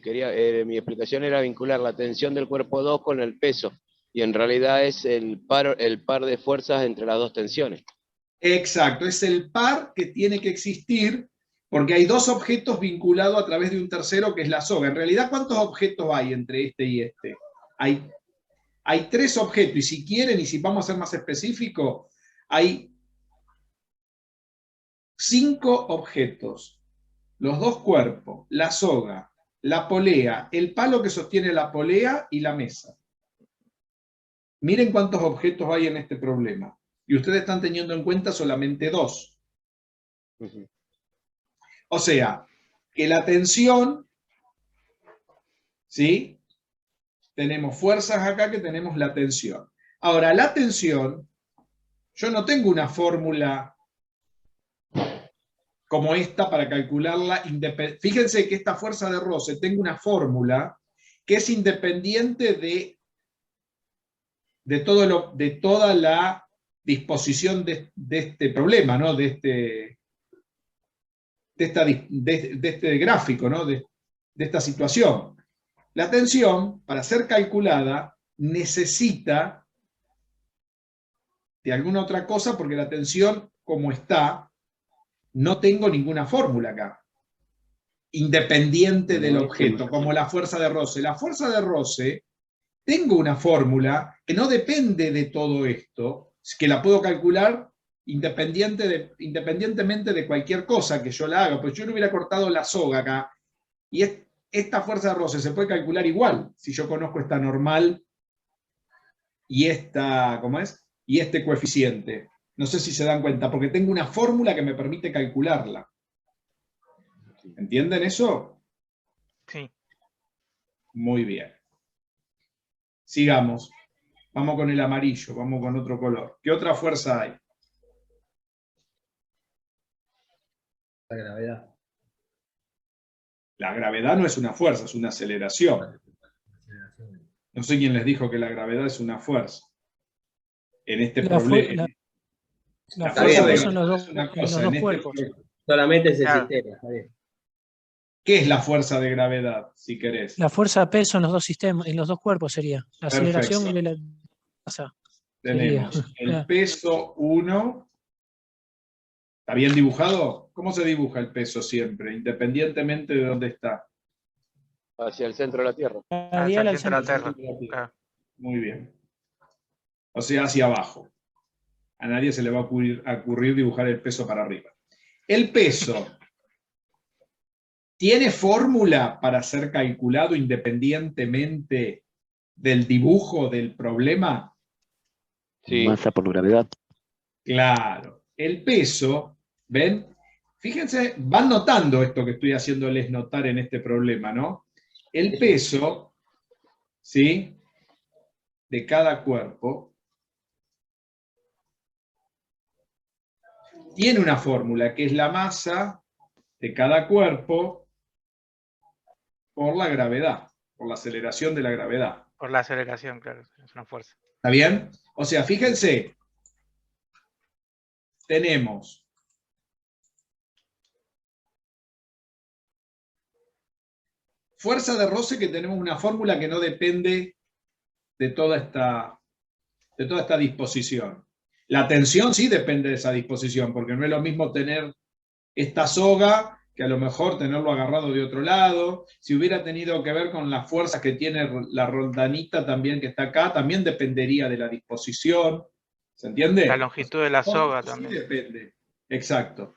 Mi explicación era vincular la tensión del cuerpo 2 con el peso, y en realidad es el par de fuerzas entre las dos tensiones. Exacto, es el par que tiene que existir porque hay dos objetos vinculados a través de un tercero que es la soga. En realidad, ¿cuántos objetos hay entre este y este? Hay tres objetos, y si quieren, y si vamos a ser más específicos, hay 5 objetos. Los dos cuerpos, la soga, la polea, el palo que sostiene la polea y la mesa. Miren cuántos objetos hay en este problema. Y ustedes están teniendo en cuenta solamente 2. O sea, que la tensión, ¿sí? Tenemos fuerzas acá que tenemos la tensión. Ahora, la tensión, yo no tengo una fórmula como esta para calcularla. Fíjense que esta fuerza de roce, tengo una fórmula que es independiente de toda la disposición de este problema, ¿no? de este gráfico, ¿no? de esta situación. La tensión, para ser calculada, necesita de alguna otra cosa, porque la tensión, como está, no tengo ninguna fórmula acá, independiente del objeto, como la fuerza de roce. La fuerza de roce, tengo una fórmula que no depende de todo esto, que la puedo calcular independientemente de cualquier cosa que yo la haga. Pues yo no hubiera cortado la soga acá, y esta fuerza de roce se puede calcular igual, si yo conozco esta normal y esta, ¿cómo es? Y este coeficiente. No sé si se dan cuenta, porque tengo una fórmula que me permite calcularla. ¿Entienden eso? Sí. Muy bien. Sigamos. Vamos con el amarillo, vamos con otro color. ¿Qué otra fuerza hay? La gravedad. La gravedad no es una fuerza, es una aceleración. No sé quién les dijo que la gravedad es una fuerza. En este problema. La fuerza fuerza de peso en los dos, es una en cosa, los dos en cuerpos. Solamente es el Claro. sistema, está bien. ¿Qué es la fuerza de gravedad, si querés? La fuerza peso en los dos sistemas, en los dos cuerpos sería. La aceleración Perfecto. y la masa. Tenemos Sería. el peso 1. ¿Está bien dibujado? ¿Cómo se dibuja el peso siempre, independientemente de dónde está? Hacia el centro de la Tierra. Radial al centro de centro. la Tierra. Claro. Muy bien. O sea, hacia abajo. A nadie se le va a ocurrir dibujar el peso para arriba. El peso tiene fórmula para ser calculado independientemente del dibujo del problema. Sí. Masa por gravedad. Claro. el peso, ¿ven? Fíjense, van notando esto que estoy haciéndoles notar en este problema, ¿no? El peso, ¿sí?, de cada cuerpo tiene una fórmula que es la masa de cada cuerpo por la gravedad, por la aceleración de la gravedad. Por la aceleración, claro, es una fuerza. ¿Está bien? O sea, fíjense, tenemos fuerza de roce, que tenemos una fórmula que no depende de toda esta disposición. La tensión sí depende de esa disposición, porque no es lo mismo tener esta soga que a lo mejor tenerlo agarrado de otro lado. Si hubiera tenido que ver con las fuerzas que tiene la roldanita también que está acá, también dependería de la disposición. ¿Se entiende? La longitud de la soga Sí también. depende. Exacto.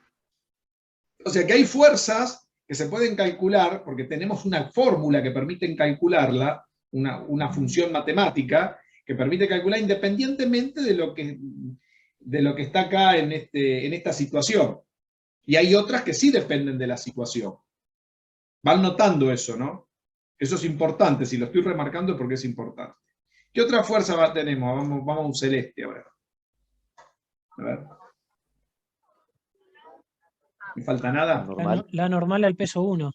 O sea que hay fuerzas que se pueden calcular, porque tenemos una fórmula que permite calcularla, una función matemática que permite calcular independientemente de lo que está acá en esta situación. Y hay otras que sí dependen de la situación. Van notando eso, ¿no? Eso es importante, si lo estoy remarcando es porque es importante. ¿Qué otra fuerza tenemos? Vamos a un celeste ahora. A ver. ¿Me falta nada? Normal. La normal al peso 1.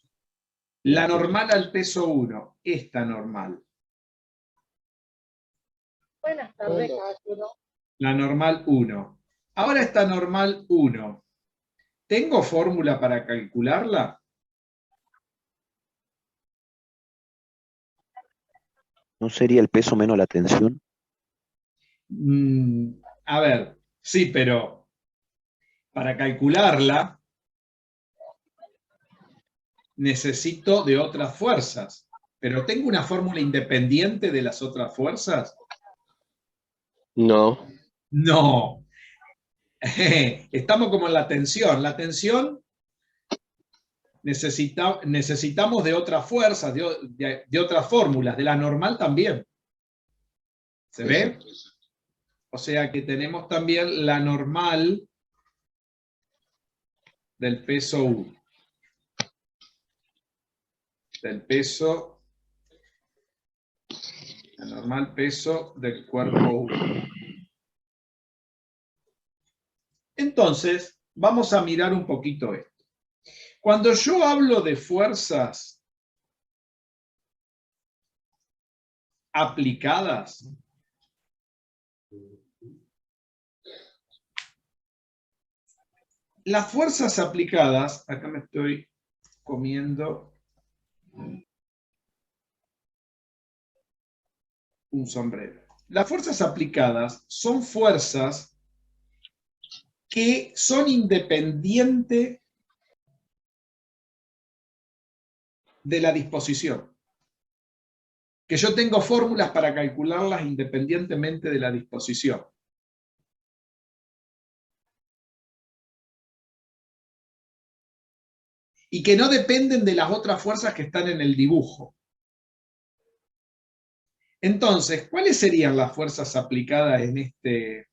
La normal al peso 1. Esta normal. Buenas tardes, La normal 1. Ahora esta normal 1. ¿Tengo fórmula para calcularla? ¿No sería el peso menos la tensión? A ver, sí, pero para calcularla necesito de otras fuerzas. ¿Pero tengo una fórmula independiente de las otras fuerzas? No. No. Estamos como en la tensión. La tensión necesitamos de otras fuerzas, de otras fórmulas, de la normal también. ¿Se ve? O sea que tenemos también la normal del peso 1. Del peso, la normal peso del cuerpo 1. Entonces, vamos a mirar un poquito esto. Cuando yo hablo de fuerzas aplicadas, las fuerzas aplicadas, acá me estoy comiendo un sombrero. Las fuerzas aplicadas son fuerzas que son independientes de la disposición. Que yo tengo fórmulas para calcularlas independientemente de la disposición. Y que no dependen de las otras fuerzas que están en el dibujo. Entonces, ¿cuáles serían las fuerzas aplicadas en este?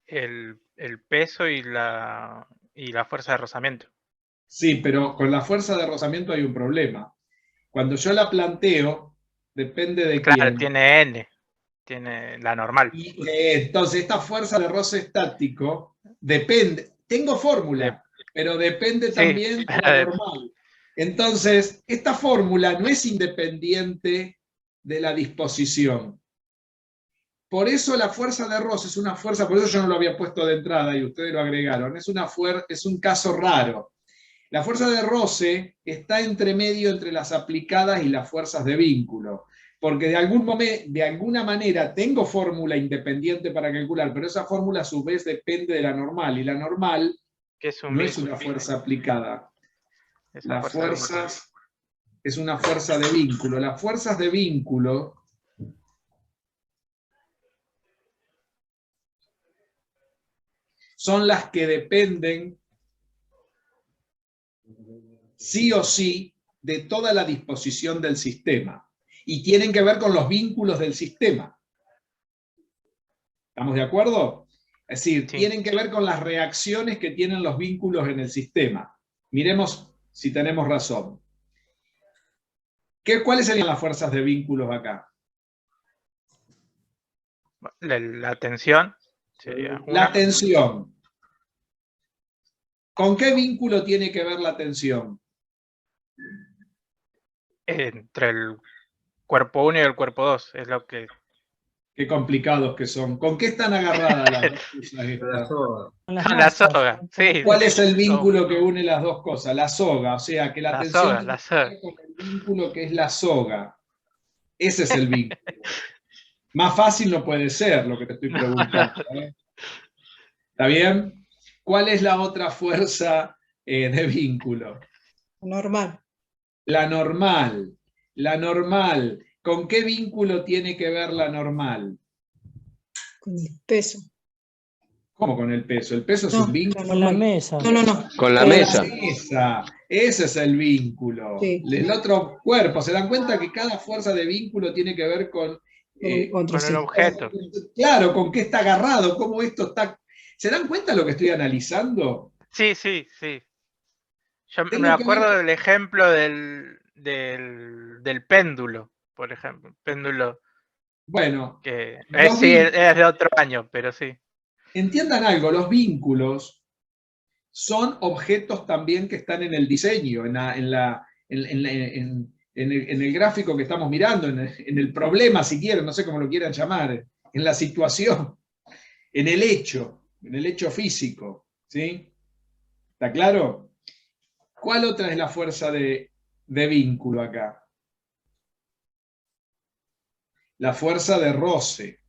El peso y la fuerza de rozamiento. Sí, pero con la fuerza de rozamiento hay un problema. Cuando yo la planteo, depende de Claro, quién. tiene N, tiene la normal. Y, entonces, esta fuerza de roce estático depende. Tengo fórmula, pero depende Sí, también de la normal. Entonces, esta fórmula no es independiente de la disposición. Por eso la fuerza de roce es una fuerza, por eso yo no lo había puesto de entrada y ustedes lo agregaron, es un caso raro. La fuerza de roce está entre medio entre las aplicadas y las fuerzas de vínculo, porque de alguna manera tengo fórmula independiente para calcular, pero esa fórmula a su vez depende de la normal, y la normal no es una fuerza aplicada. Las fuerzas es una fuerza de vínculo. Las fuerzas de vínculo son las que dependen sí o sí de toda la disposición del sistema y tienen que ver con los vínculos del sistema. ¿Estamos de acuerdo? Es decir, Sí. tienen que ver con las reacciones que tienen los vínculos en el sistema. Miremos si tenemos razón. ¿Cuáles serían las fuerzas de vínculos acá? La tensión sería La una. tensión. ¿Con qué vínculo tiene que ver la tensión? Entre el cuerpo 1 y el cuerpo 2, es lo que... Qué complicados que son. ¿Con qué están agarradas las dos cosas Con la estas? soga. Con las Con la masas. soga, sí. ¿Cuál es el vínculo que une las dos cosas? La soga, o sea que la La tensión soga, tiene la que soga. ver con el vínculo que es la soga. Ese es el vínculo. Más fácil no puede ser lo que te estoy preguntando. ¿Eh? ¿Está bien? ¿Cuál es la otra fuerza de vínculo? Normal. La normal. La normal. ¿Con qué vínculo tiene que ver la normal? Con el peso. ¿Cómo con el peso? El peso es No, un vínculo. Con la mesa. No. Con la Con la mesa. Ese es el vínculo. Sí. El otro cuerpo. ¿Se dan cuenta que cada fuerza de vínculo tiene que ver con... Otro Con sí. el objeto. Claro, con qué está agarrado, cómo esto está... ¿Se dan cuenta de lo que estoy analizando? Sí, sí, sí. Yo Tengo me que acuerdo ver- del ejemplo del péndulo, por ejemplo. Péndulo Bueno, que... los sí, vínculos, es de otro año, pero sí. entiendan algo, los vínculos son objetos también que están en el diseño, en el gráfico que estamos mirando, en el problema, si quieren, no sé cómo lo quieran llamar, en la situación, en el hecho físico. ¿Sí? ¿Está claro? ¿Cuál otra es la fuerza de vínculo acá? La fuerza de roce.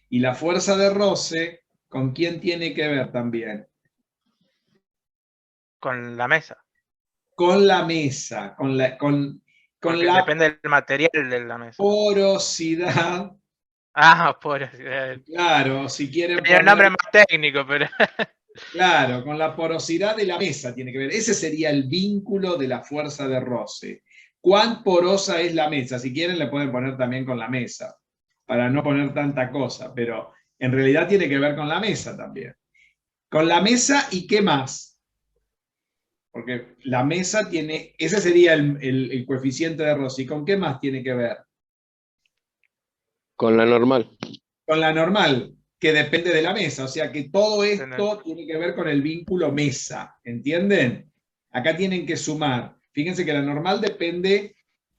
Y la fuerza de roce, ¿con quién tiene que ver también? Con la mesa. Con la mesa, con Porque la depende del material de la mesa. porosidad. Por... Claro, si quieren Tenía un nombre poner, más técnico, pero... claro, con la porosidad de la mesa tiene que ver. Ese sería el vínculo de la fuerza de roce. ¿Cuán porosa es la mesa? Si quieren le pueden poner también con la mesa, para no poner tanta cosa, pero en realidad tiene que ver con la mesa también. Con la mesa y qué más. Porque la mesa tiene, ese sería el coeficiente de roce. ¿Y con qué más tiene que ver? Con la normal. Con la normal, que depende de la mesa. O sea que todo esto tiene que ver con el vínculo mesa. ¿Entienden? Acá tienen que sumar. Fíjense que la normal depende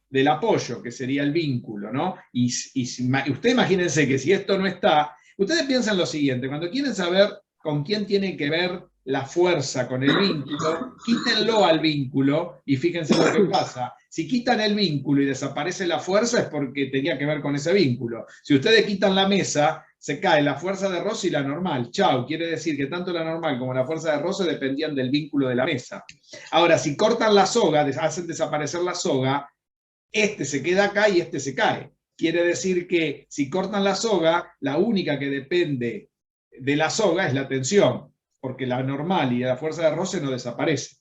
del apoyo, que sería el vínculo, ¿no? Y usted imagínense que si esto no está, ustedes piensan lo siguiente, cuando quieren saber con quién tiene que ver la fuerza con el vínculo, quítenlo al vínculo y fíjense lo que pasa. Si quitan el vínculo y desaparece la fuerza es porque tenía que ver con ese vínculo. Si ustedes quitan la mesa, se cae la fuerza de roce y la normal. Chau, quiere decir que tanto la normal como la fuerza de roce dependían del vínculo de la mesa. Ahora, si cortan la soga, hacen desaparecer la soga, este se queda acá y este se cae. Quiere decir que si cortan la soga, la única que depende de la soga es la tensión, porque la normal y la fuerza de roce no desaparece.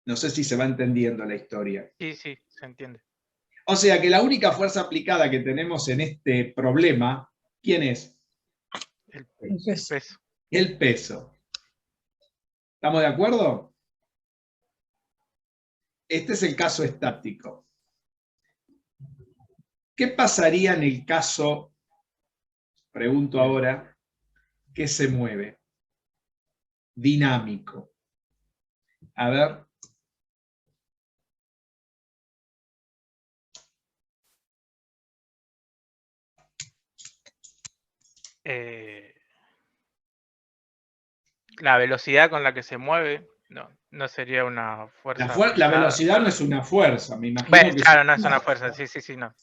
No sé si se va entendiendo la historia. Sí, sí, se entiende. O sea que la única fuerza aplicada que tenemos en este problema, ¿quién es? El peso. peso. El peso. ¿Estamos de acuerdo? Este es el caso estático. ¿Qué pasaría en el caso, pregunto ahora, que se mueve? Dinámico. A ver. La velocidad con la que se mueve no sería una fuerza La aplicada. velocidad no es una fuerza, me imagino Bueno, que claro, no es una fuerza, sí, no.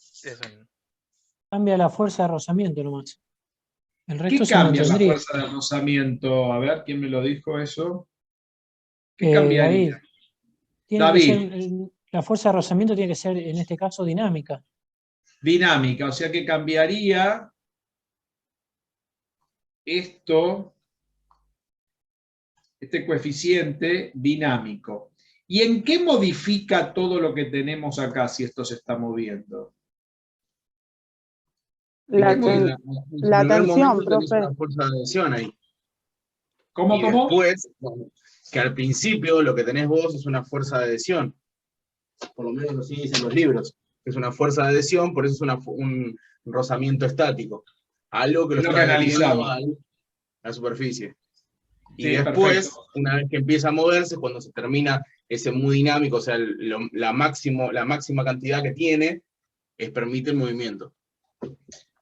Cambia la fuerza de rozamiento nomás. El resto ¿Qué se cambia la mantendría. fuerza de rozamiento? A ver, ¿quién me lo dijo eso? ¿Qué cambiaría? David, tiene que David, ser, la fuerza de rozamiento tiene que ser, en este caso, dinámica. dinámica, o sea que cambiaría esto, este coeficiente dinámico. ¿Y en qué modifica todo lo que tenemos acá si esto se está moviendo? La, Fíjate, ten- en la primer tensión, momento tenés profe. una fuerza de adhesión ahí. ¿Cómo, Y cómo? después, bueno, que al principio lo que tenés vos es una fuerza de adhesión. Por lo menos así dicen los libros. Es una fuerza de adhesión, por eso es un rozamiento estático. Algo que lo Es lo que está adheriendo analizamos. a la superficie. Y Sí, después, perfecto. una vez que empieza a moverse, cuando se termina ese muy dinámico, o sea, la máxima cantidad que tiene, permite el movimiento. Y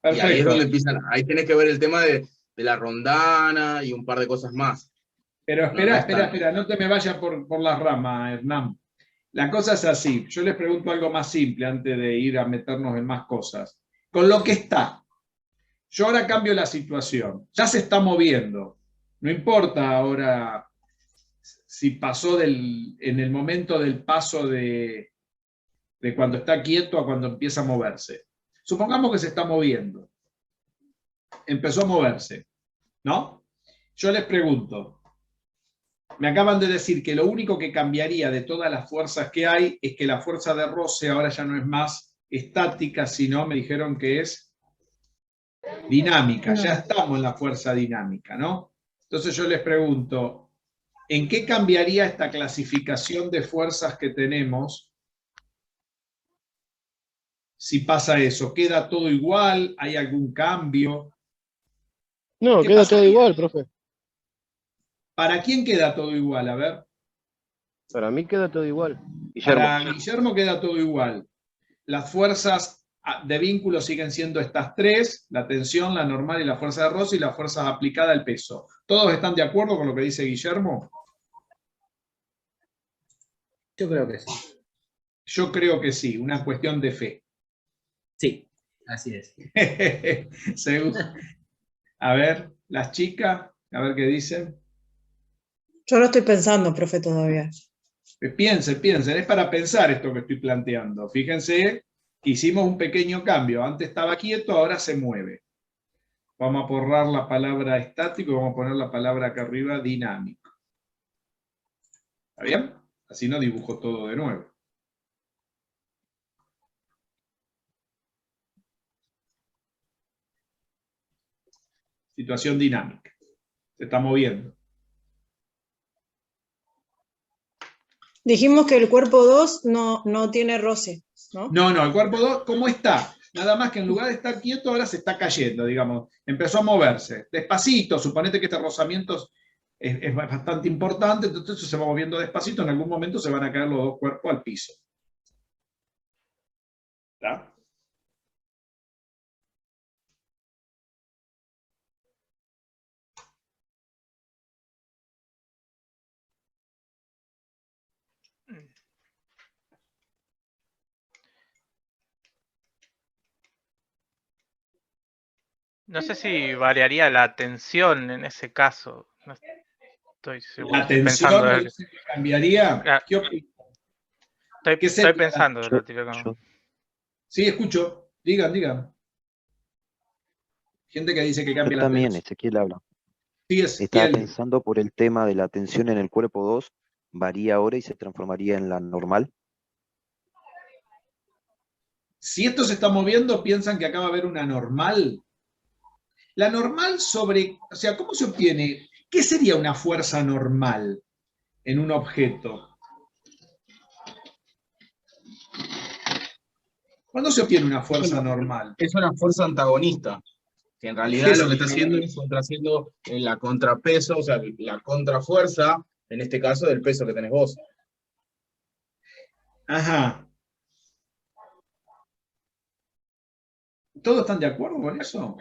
ahí es Perfecto. donde empiezan, ahí tenés que ver el tema de la rondana y un par de cosas más. Pero No, no es tan- espera, no te me vayas por las ramas, Hernán. La cosa es así. Yo les pregunto algo más simple antes de ir a meternos en más cosas. Con lo que está, yo ahora cambio la situación. Ya se está moviendo. No importa ahora si pasó en el momento del paso de cuando está quieto a cuando empieza a moverse. Supongamos que se está moviendo. Empezó a moverse, ¿no? Yo les pregunto, me acaban de decir que lo único que cambiaría de todas las fuerzas que hay es que la fuerza de roce ahora ya no es más estática, sino me dijeron que es dinámica. Ya estamos en la fuerza dinámica, ¿no? Entonces yo les pregunto, ¿en qué cambiaría esta clasificación de fuerzas que tenemos si pasa eso? ¿Queda todo igual? ¿Hay algún cambio? No, ¿Qué queda todo pasaría? igual, profe. ¿Para quién queda todo igual? A ver. Para mí queda todo igual. Para Guillermo queda todo igual. Las fuerzas de vínculo siguen siendo estas tres: la tensión, la normal y la fuerza de roce, y las fuerzas aplicadas al peso. ¿Todos están de acuerdo con lo que dice Guillermo? Yo creo que sí. Yo creo que sí, una cuestión de fe. Sí, así es. Seguro. A ver, las chicas, a ver qué dicen. Yo lo estoy pensando, profe, todavía. Piensen, es para pensar esto que estoy planteando. Fíjense que hicimos un pequeño cambio. Antes estaba quieto, ahora se mueve. Vamos a borrar la palabra estático y vamos a poner la palabra acá arriba, dinámico. ¿Está bien? Así no dibujo todo de nuevo. Situación dinámica. Se está moviendo. Dijimos que el cuerpo 2 no tiene roce, ¿no? No, el cuerpo 2, ¿cómo está? Nada más que en lugar de estar quieto, ahora se está cayendo, digamos. Empezó a moverse. Despacito, suponete que este rozamiento es bastante importante, entonces se va moviendo despacito, en algún momento se van a caer los dos cuerpos al piso. ¿Está? No sé si variaría la tensión en ese caso. No estoy seguro. La Estoy tensión pensando. me dice que cambiaría. Claro. ¿Qué opinas? ¿Qué Estoy sería? pensando. lo tiro como- Sí, escucho. Digan. Gente que dice que Yo cambia la también, tensión. Ezequiel habla. Sí, Estaba Ezequiel. pensando por el tema de la tensión en el cuerpo 2, varía ahora y se transformaría en la normal. Si esto se está moviendo, piensan que acá va a haber una normal. La normal o sea, ¿cómo se obtiene? ¿Qué sería una fuerza normal en un objeto? ¿Cuándo se obtiene una fuerza normal? Es una fuerza antagonista, que en realidad lo que está haciendo es contrahaciendo la contrapeso, o sea, la contrafuerza, en este caso, del peso que tenés vos. Ajá. ¿Todos están de acuerdo con eso?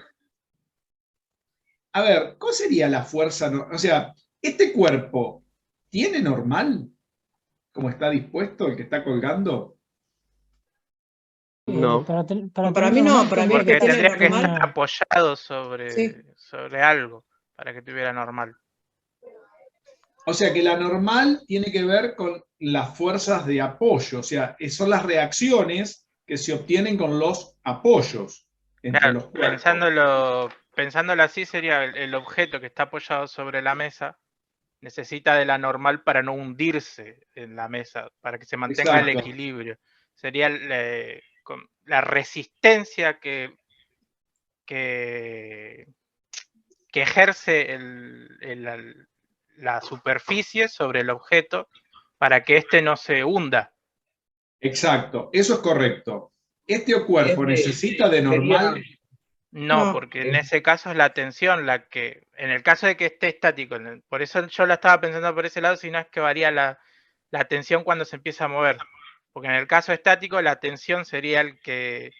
A ver, ¿cuál sería la fuerza? O sea, ¿este cuerpo tiene normal? ¿Cómo está dispuesto el que está colgando? No. Para Para tener mí no, normal para mí el tendría que Porque tiene tendría que estar normal. apoyado sobre, Sí. sobre algo para que tuviera normal. O sea que la normal tiene que ver con las fuerzas de apoyo, o sea, son las reacciones que se obtienen con los apoyos entre los Claro, cuerpos. pensándolo así, sería el objeto que está apoyado sobre la mesa necesita de la normal para no hundirse en la mesa, para que se mantenga el Exacto. equilibrio. Sería la resistencia que que ejerce la superficie sobre el objeto para que éste no se hunda. Exacto, eso es correcto. Este cuerpo necesita de normal. No, porque en ese caso es la tensión la que, en el caso de que esté estático, por eso yo la estaba pensando por ese lado, sino es que varía la tensión cuando se empieza a mover. Porque en el caso estático la tensión sería el que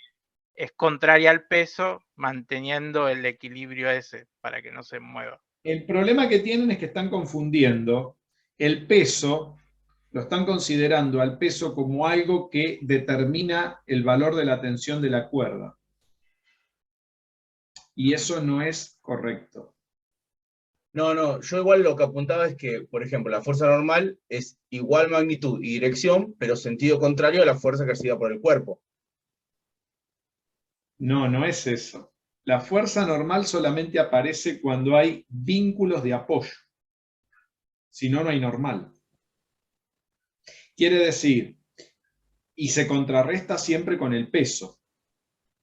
es contraria al peso, manteniendo el equilibrio ese para que no se mueva. El problema que tienen es que están confundiendo el peso, lo están considerando al peso como algo que determina el valor de la tensión de la cuerda. Y eso no es correcto. No, yo igual lo que apuntaba es que, por ejemplo, la fuerza normal es igual magnitud y dirección, pero sentido contrario a la fuerza ejercida por el cuerpo. No, no es eso. La fuerza normal solamente aparece cuando hay vínculos de apoyo. Si no, no hay normal. Quiere decir, y se contrarresta siempre con el peso.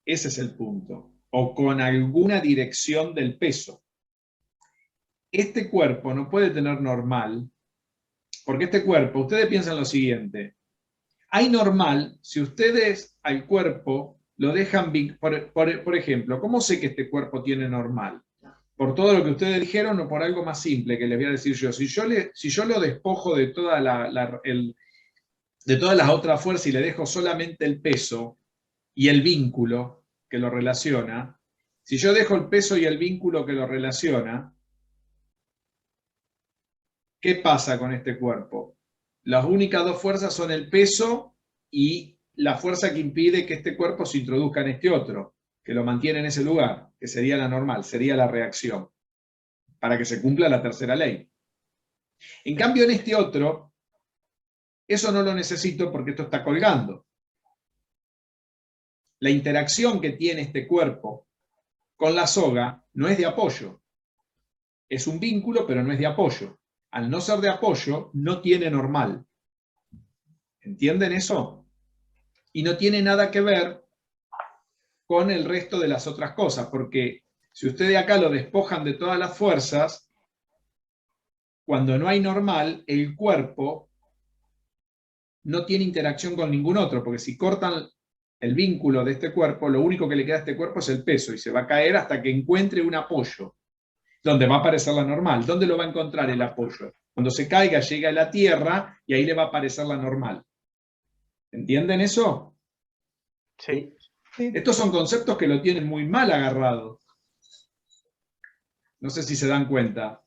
Ese es el punto. O con alguna dirección del peso. Este cuerpo no puede tener normal, porque este cuerpo, ustedes piensan lo siguiente, hay normal si ustedes al cuerpo lo dejan, por ejemplo, ¿cómo sé que este cuerpo tiene normal? Por todo lo que ustedes dijeron o por algo más simple que les voy a decir yo. Si yo lo despojo de toda de todas las otras fuerzas y le dejo solamente el peso y el vínculo que lo relaciona, si yo dejo el peso y el vínculo que lo relaciona, ¿qué pasa con este cuerpo? Las únicas dos fuerzas son el peso y la fuerza que impide que este cuerpo se introduzca en este otro, que lo mantiene en ese lugar, que sería la normal, sería la reacción, para que se cumpla la tercera ley. En cambio, en este otro, eso no lo necesito porque esto está colgando. La interacción que tiene este cuerpo con la soga no es de apoyo. Es un vínculo, pero no es de apoyo. Al no ser de apoyo, no tiene normal. ¿Entienden eso? Y no tiene nada que ver con el resto de las otras cosas, porque si ustedes acá lo despojan de todas las fuerzas, cuando no hay normal, el cuerpo no tiene interacción con ningún otro, porque si cortan el vínculo de este cuerpo, lo único que le queda a este cuerpo es el peso, y se va a caer hasta que encuentre un apoyo, donde va a aparecer la normal. ¿Dónde lo va a encontrar el apoyo? Cuando se caiga, llega a la tierra, y ahí le va a aparecer la normal. ¿Entienden eso? Sí. Estos son conceptos que lo tienen muy mal agarrado. No sé si se dan cuenta.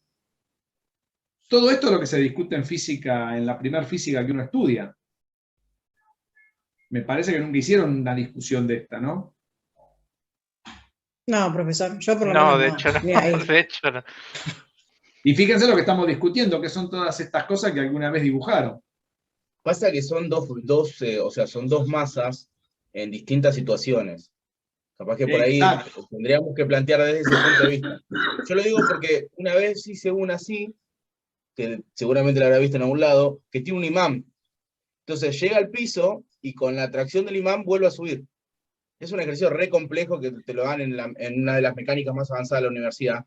Todo esto es lo que se discute en física, en la primera física que uno estudia. Me parece que nunca hicieron una discusión de esta, ¿no? No, profesor, yo por lo No, menos de no, hecho no. ni ahí. De hecho no. Y fíjense lo que estamos discutiendo, que son todas estas cosas que alguna vez dibujaron. Pasa que son son dos masas en distintas situaciones. Capaz que por ahí Exacto. tendríamos que plantear desde ese punto de vista. Yo lo digo porque una vez hice una así, que seguramente la habrá visto en algún lado, que tiene un imán. Entonces llega al piso y con la tracción del imán vuelve a subir. Es un ejercicio re complejo que te lo dan en una de las mecánicas más avanzadas de la universidad.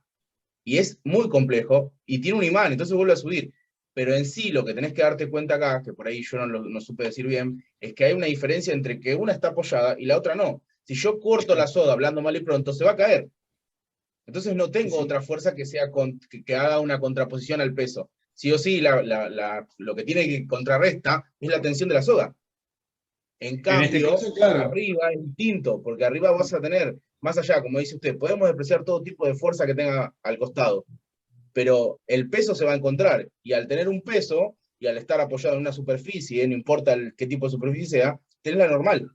Y es muy complejo y tiene un imán, entonces vuelve a subir. Pero en sí lo que tenés que darte cuenta acá, que por ahí yo no supe decir bien, es que hay una diferencia entre que una está apoyada y la otra no. Si yo corto la soga hablando mal y pronto, se va a caer. Entonces no tengo otra fuerza que haga una contraposición al peso. Sí o sí, lo que tiene que contrarresta es la tensión de la soga. En cambio, este caso, claro, arriba es distinto, porque arriba vas a tener, más allá, como dice usted, podemos despreciar todo tipo de fuerza que tenga al costado, pero el peso se va a encontrar, y al tener un peso, y al estar apoyado en una superficie, no importa qué tipo de superficie sea, tenés la normal.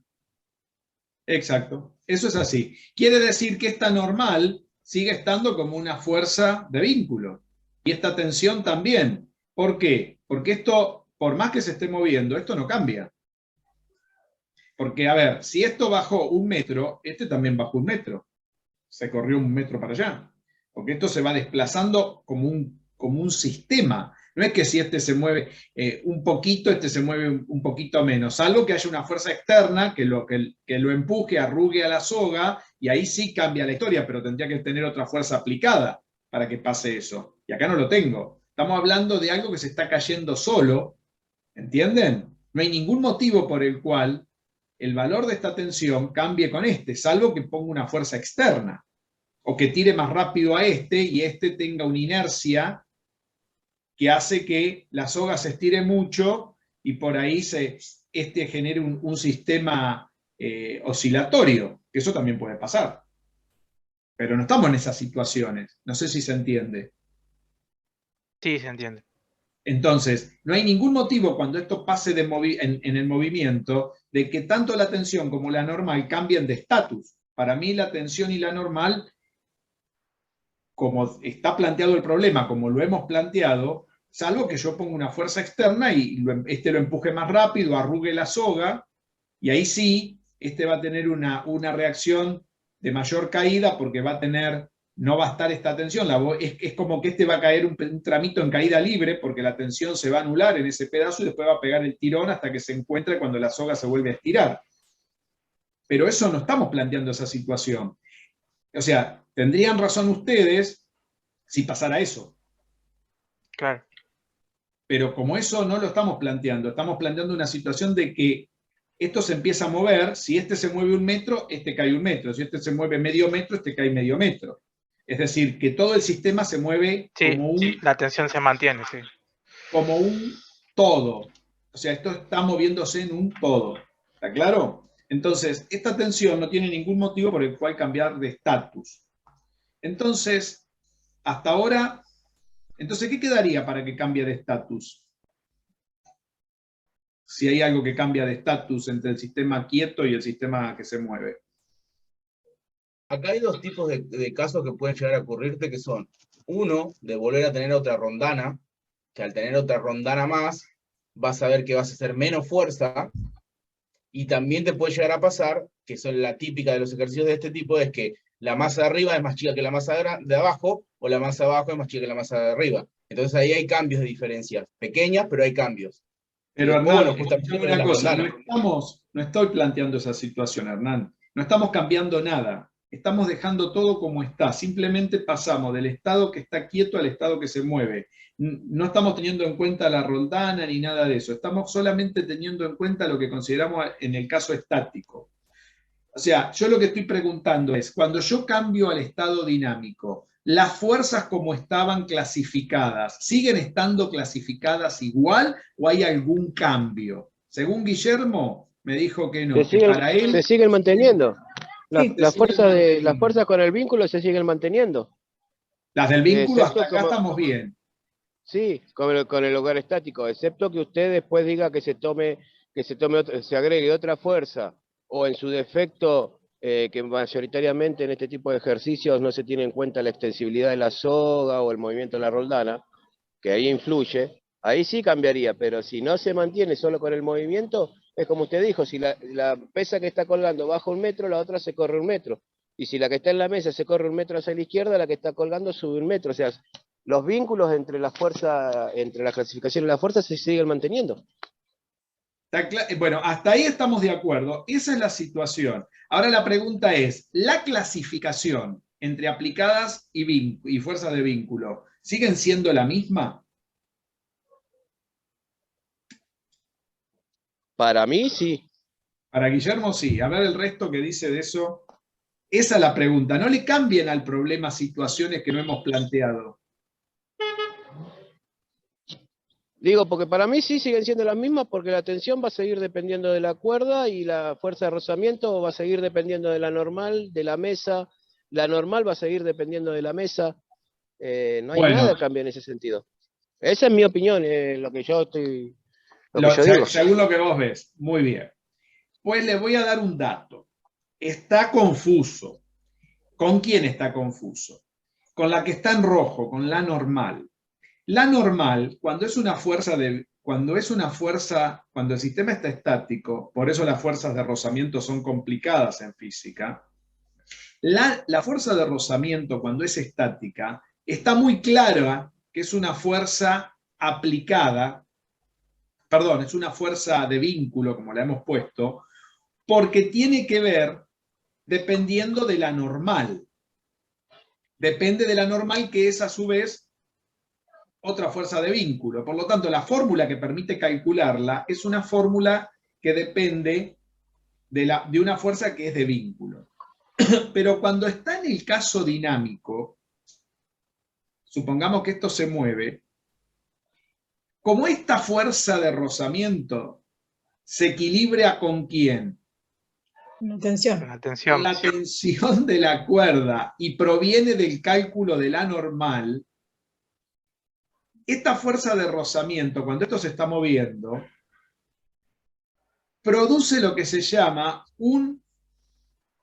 Exacto, eso es así. Quiere decir que esta normal sigue estando como una fuerza de vínculo. Y esta tensión también. ¿Por qué? Porque esto, por más que se esté moviendo, esto no cambia. Porque, a ver, si esto bajó 1 metro, este también bajó 1 metro. Se corrió 1 metro para allá. Porque esto se va desplazando como un sistema. No es que si este se mueve un poquito, este se mueve un poquito menos, salvo que haya una fuerza externa que lo empuje, arrugue a la soga, y ahí sí cambia la historia, pero tendría que tener otra fuerza aplicada para que pase eso. Y acá no lo tengo. Estamos hablando de algo que se está cayendo solo, ¿entienden? No hay ningún motivo por el cual el valor de esta tensión cambie con este, salvo que ponga una fuerza externa, o que tire más rápido a este y este tenga una inercia que hace que la soga se estire mucho y por ahí este genere un sistema oscilatorio, que eso también puede pasar. Pero no estamos en esas situaciones, no sé si se entiende. Sí, se entiende. Entonces, no hay ningún motivo cuando esto pase en el movimiento de que tanto la tensión como la normal cambien de estatus. Para mí la tensión y la normal, como está planteado el problema, como lo hemos planteado, salvo que yo ponga una fuerza externa y este lo empuje más rápido, arrugue la soga, y ahí sí, este va a tener una reacción de mayor caída porque no va a estar esta tensión. Es como que este va a caer un tramito en caída libre porque la tensión se va a anular en ese pedazo y después va a pegar el tirón hasta que se encuentre cuando la soga se vuelve a estirar. Pero eso no estamos planteando esa situación. O sea, tendrían razón ustedes si pasara eso. Claro. Pero como eso no lo estamos planteando una situación de que esto se empieza a mover, si este se mueve 1 metro, este cae 1 metro, si este se mueve medio metro, este cae medio metro. Es decir, que todo el sistema se mueve la tensión se mantiene, sí. Como un todo. O sea, esto está moviéndose en un todo. ¿Está claro? Entonces, esta tensión no tiene ningún motivo por el cual cambiar de estatus. Entonces, hasta ahora, ¿qué quedaría para que cambie de estatus? Si hay algo que cambia de estatus entre el sistema quieto y el sistema que se mueve. Acá hay 2 tipos de casos que pueden llegar a ocurrirte, que son, uno, de volver a tener otra rondana, que al tener otra rondana más, vas a ver que vas a hacer menos fuerza, y también te puede llegar a pasar, que son la típica de los ejercicios de este tipo, es que la masa de arriba es más chica que la masa de abajo, o la masa de abajo es más chica que la masa de arriba. Entonces ahí hay cambios de diferencias, pequeñas, pero hay cambios. Pero Hernán, una cosa, no estoy planteando esa situación, Hernán. No estamos cambiando nada. Estamos dejando todo como está. Simplemente pasamos del estado que está quieto al estado que se mueve. No estamos teniendo en cuenta la roldana ni nada de eso. Estamos solamente teniendo en cuenta lo que consideramos en el caso estático. O sea, yo lo que estoy preguntando es, cuando yo cambio al estado dinámico, ¿las fuerzas como estaban clasificadas siguen estando clasificadas igual o hay algún cambio? Según Guillermo, me dijo que no. Se siguen manteniendo. Las fuerzas con el vínculo se siguen manteniendo. Las del vínculo hasta acá estamos bien. Sí, con el hogar estático, excepto que usted después diga que se agregue otra fuerza, o en su defecto, que mayoritariamente en este tipo de ejercicios no se tiene en cuenta la extensibilidad de la soga o el movimiento de la roldana, que ahí influye, ahí sí cambiaría, pero si no se mantiene solo con el movimiento, es como usted dijo, si la pesa que está colgando baja 1 metro, la otra se corre 1 metro, y si la que está en la mesa se corre 1 metro hacia la izquierda, la que está colgando sube 1 metro, o sea, los vínculos entre la clasificación y la fuerza se siguen manteniendo. Bueno, hasta ahí estamos de acuerdo. Esa es la situación. Ahora la pregunta es, ¿la clasificación entre aplicadas y fuerzas de vínculo siguen siendo la misma? Para mí, sí. Para Guillermo, sí. A ver el resto que dice de eso. Esa es la pregunta. No le cambien al problema situaciones que no hemos planteado. Digo, porque para mí sí siguen siendo las mismas, porque la tensión va a seguir dependiendo de la cuerda y la fuerza de rozamiento va a seguir dependiendo de la normal, de la mesa. La normal va a seguir dependiendo de la mesa. No hay nada que cambie en ese sentido. Esa es mi opinión, lo que yo estoy... Según lo que vos ves. Muy bien. Pues le voy a dar un dato. Está confuso. ¿Con quién está confuso? Con la que está en rojo, con la normal. La normal, cuando el sistema está estático, por eso las fuerzas de rozamiento son complicadas en física, la fuerza de rozamiento cuando es estática está muy clara que es una fuerza aplicada, perdón, es una fuerza de vínculo, como la hemos puesto, porque tiene que ver dependiendo de la normal. Depende de la normal, que es a su vez otra fuerza de vínculo. Por lo tanto, la fórmula que permite calcularla es una fórmula que depende de una fuerza que es de vínculo. Pero cuando está en el caso dinámico, supongamos que esto se mueve, como esta fuerza de rozamiento se equilibra ¿con quién? La tensión. Con la tensión. La tensión de la cuerda y proviene del cálculo de la normal, esta fuerza de rozamiento, cuando esto se está moviendo, produce lo que se llama un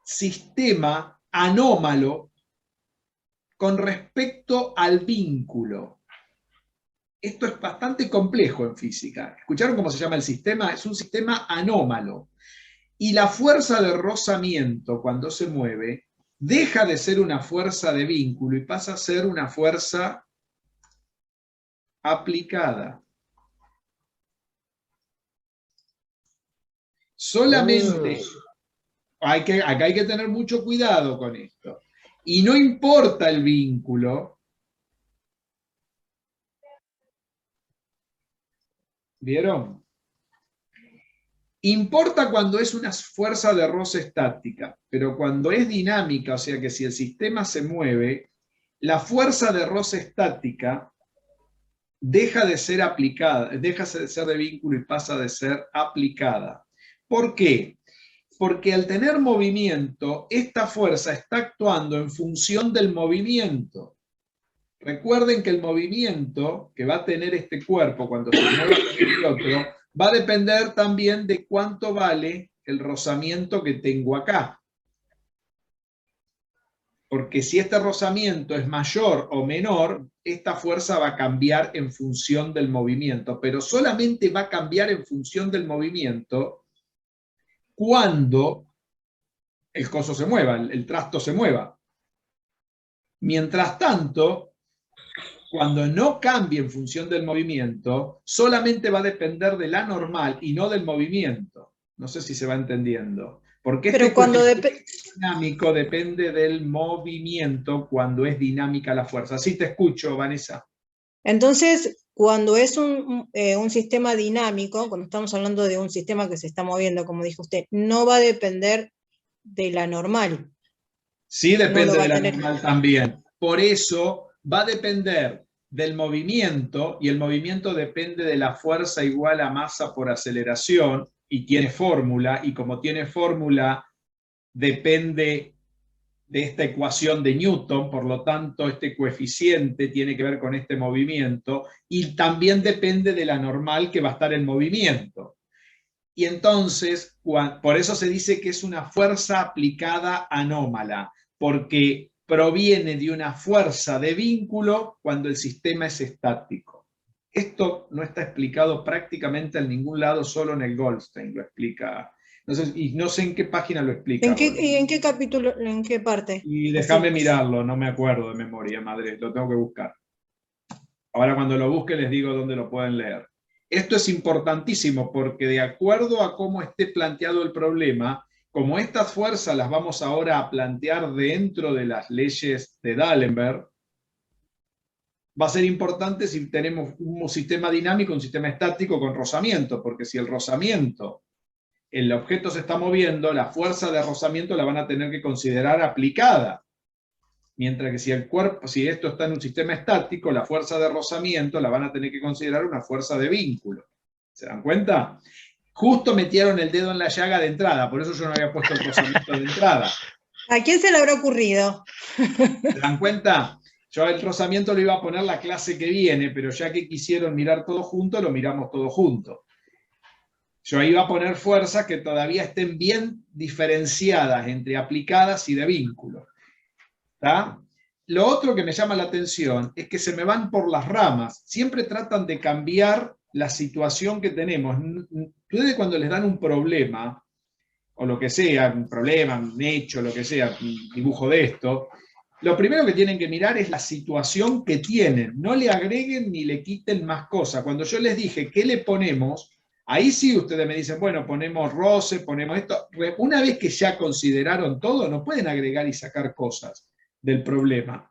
sistema anómalo con respecto al vínculo. Esto es bastante complejo en física. ¿Escucharon cómo se llama el sistema? Es un sistema anómalo. Y la fuerza de rozamiento, cuando se mueve, deja de ser una fuerza de vínculo y pasa a ser una fuerza aplicada. Solamente, acá hay que tener mucho cuidado con esto. Y no importa el vínculo. ¿Vieron? Importa cuando es una fuerza de roce estática, pero cuando es dinámica, o sea que si el sistema se mueve, la fuerza de roce estática deja de ser aplicada, deja de ser de vínculo y pasa de ser aplicada. ¿Por qué? Porque al tener movimiento, esta fuerza está actuando en función del movimiento. Recuerden que el movimiento que va a tener este cuerpo cuando se mueva el otro va a depender también de cuánto vale el rozamiento que tengo acá. Porque si este rozamiento es mayor o menor, esta fuerza va a cambiar en función del movimiento, pero solamente va a cambiar en función del movimiento cuando el coso se mueva, el trasto se mueva. Mientras tanto, cuando no cambie en función del movimiento, solamente va a depender de la normal y no del movimiento. No sé si se va entendiendo. Porque este dinámico depende del movimiento cuando es dinámica la fuerza. Sí te escucho, Vanessa. Entonces, cuando es un sistema dinámico, cuando estamos hablando de un sistema que se está moviendo, como dijo usted, no va a depender de la normal. Sí depende de la normal también. Por eso va a depender del movimiento, y el movimiento depende de la fuerza igual a masa por aceleración, y tiene fórmula, y como tiene fórmula, depende de esta ecuación de Newton, por lo tanto este coeficiente tiene que ver con este movimiento, y también depende de la normal que va a estar en movimiento. Y entonces, por eso se dice que es una fuerza aplicada anómala, porque proviene de una fuerza de vínculo cuando el sistema es estático. Esto no está explicado prácticamente en ningún lado, solo en el Goldstein lo explica. Y no sé en qué página lo explica. ¿En qué capítulo, en qué parte? Y déjame mirarlo, no me acuerdo de memoria, madre, lo tengo que buscar. Ahora cuando lo busque les digo dónde lo pueden leer. Esto es importantísimo porque de acuerdo a cómo esté planteado el problema, como estas fuerzas las vamos ahora a plantear dentro de las leyes de D'Alembert, va a ser importante si tenemos un sistema dinámico, un sistema estático con rozamiento, porque si el rozamiento, el objeto se está moviendo, la fuerza de rozamiento la van a tener que considerar aplicada. Mientras que si esto está en un sistema estático, la fuerza de rozamiento la van a tener que considerar una fuerza de vínculo. ¿Se dan cuenta? Justo metieron el dedo en la llaga de entrada, por eso yo no había puesto el rozamiento de entrada. ¿A quién se le habrá ocurrido? ¿Se dan cuenta? Yo el rozamiento lo iba a poner la clase que viene, pero ya que quisieron mirar todo junto, lo miramos todo junto. Yo iba a poner fuerzas que todavía estén bien diferenciadas entre aplicadas y de vínculo. ¿Está? Lo otro que me llama la atención es que se me van por las ramas. Siempre tratan de cambiar la situación que tenemos. Ustedes cuando les dan un problema, o lo que sea, un problema, un hecho, lo que sea, un dibujo de esto, lo primero que tienen que mirar es la situación que tienen. No le agreguen ni le quiten más cosas. Cuando yo les dije, ¿qué le ponemos? Ahí sí ustedes me dicen, bueno, ponemos roce, ponemos esto. Una vez que ya consideraron todo, no pueden agregar y sacar cosas del problema.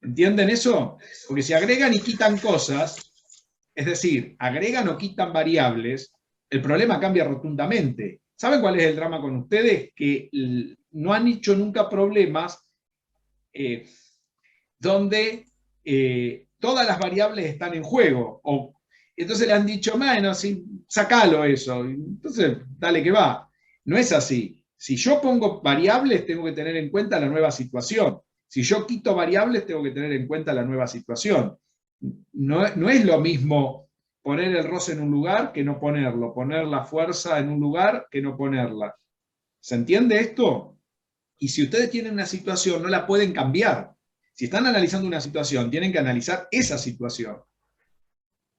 ¿Entienden eso? Porque si agregan y quitan cosas, es decir, agregan o quitan variables, el problema cambia rotundamente. ¿Saben cuál es el drama con ustedes? Que no han hecho nunca problemas donde todas las variables están en juego. Entonces le han dicho, bueno, sí, sacalo eso. Entonces, dale que va. No es así. Si yo pongo variables, tengo que tener en cuenta la nueva situación. Si yo quito variables, tengo que tener en cuenta la nueva situación. No es lo mismo poner el roce en un lugar que no ponerlo, poner la fuerza en un lugar que no ponerla. ¿Se entiende esto? Y si ustedes tienen una situación, no la pueden cambiar. Si están analizando una situación, tienen que analizar esa situación.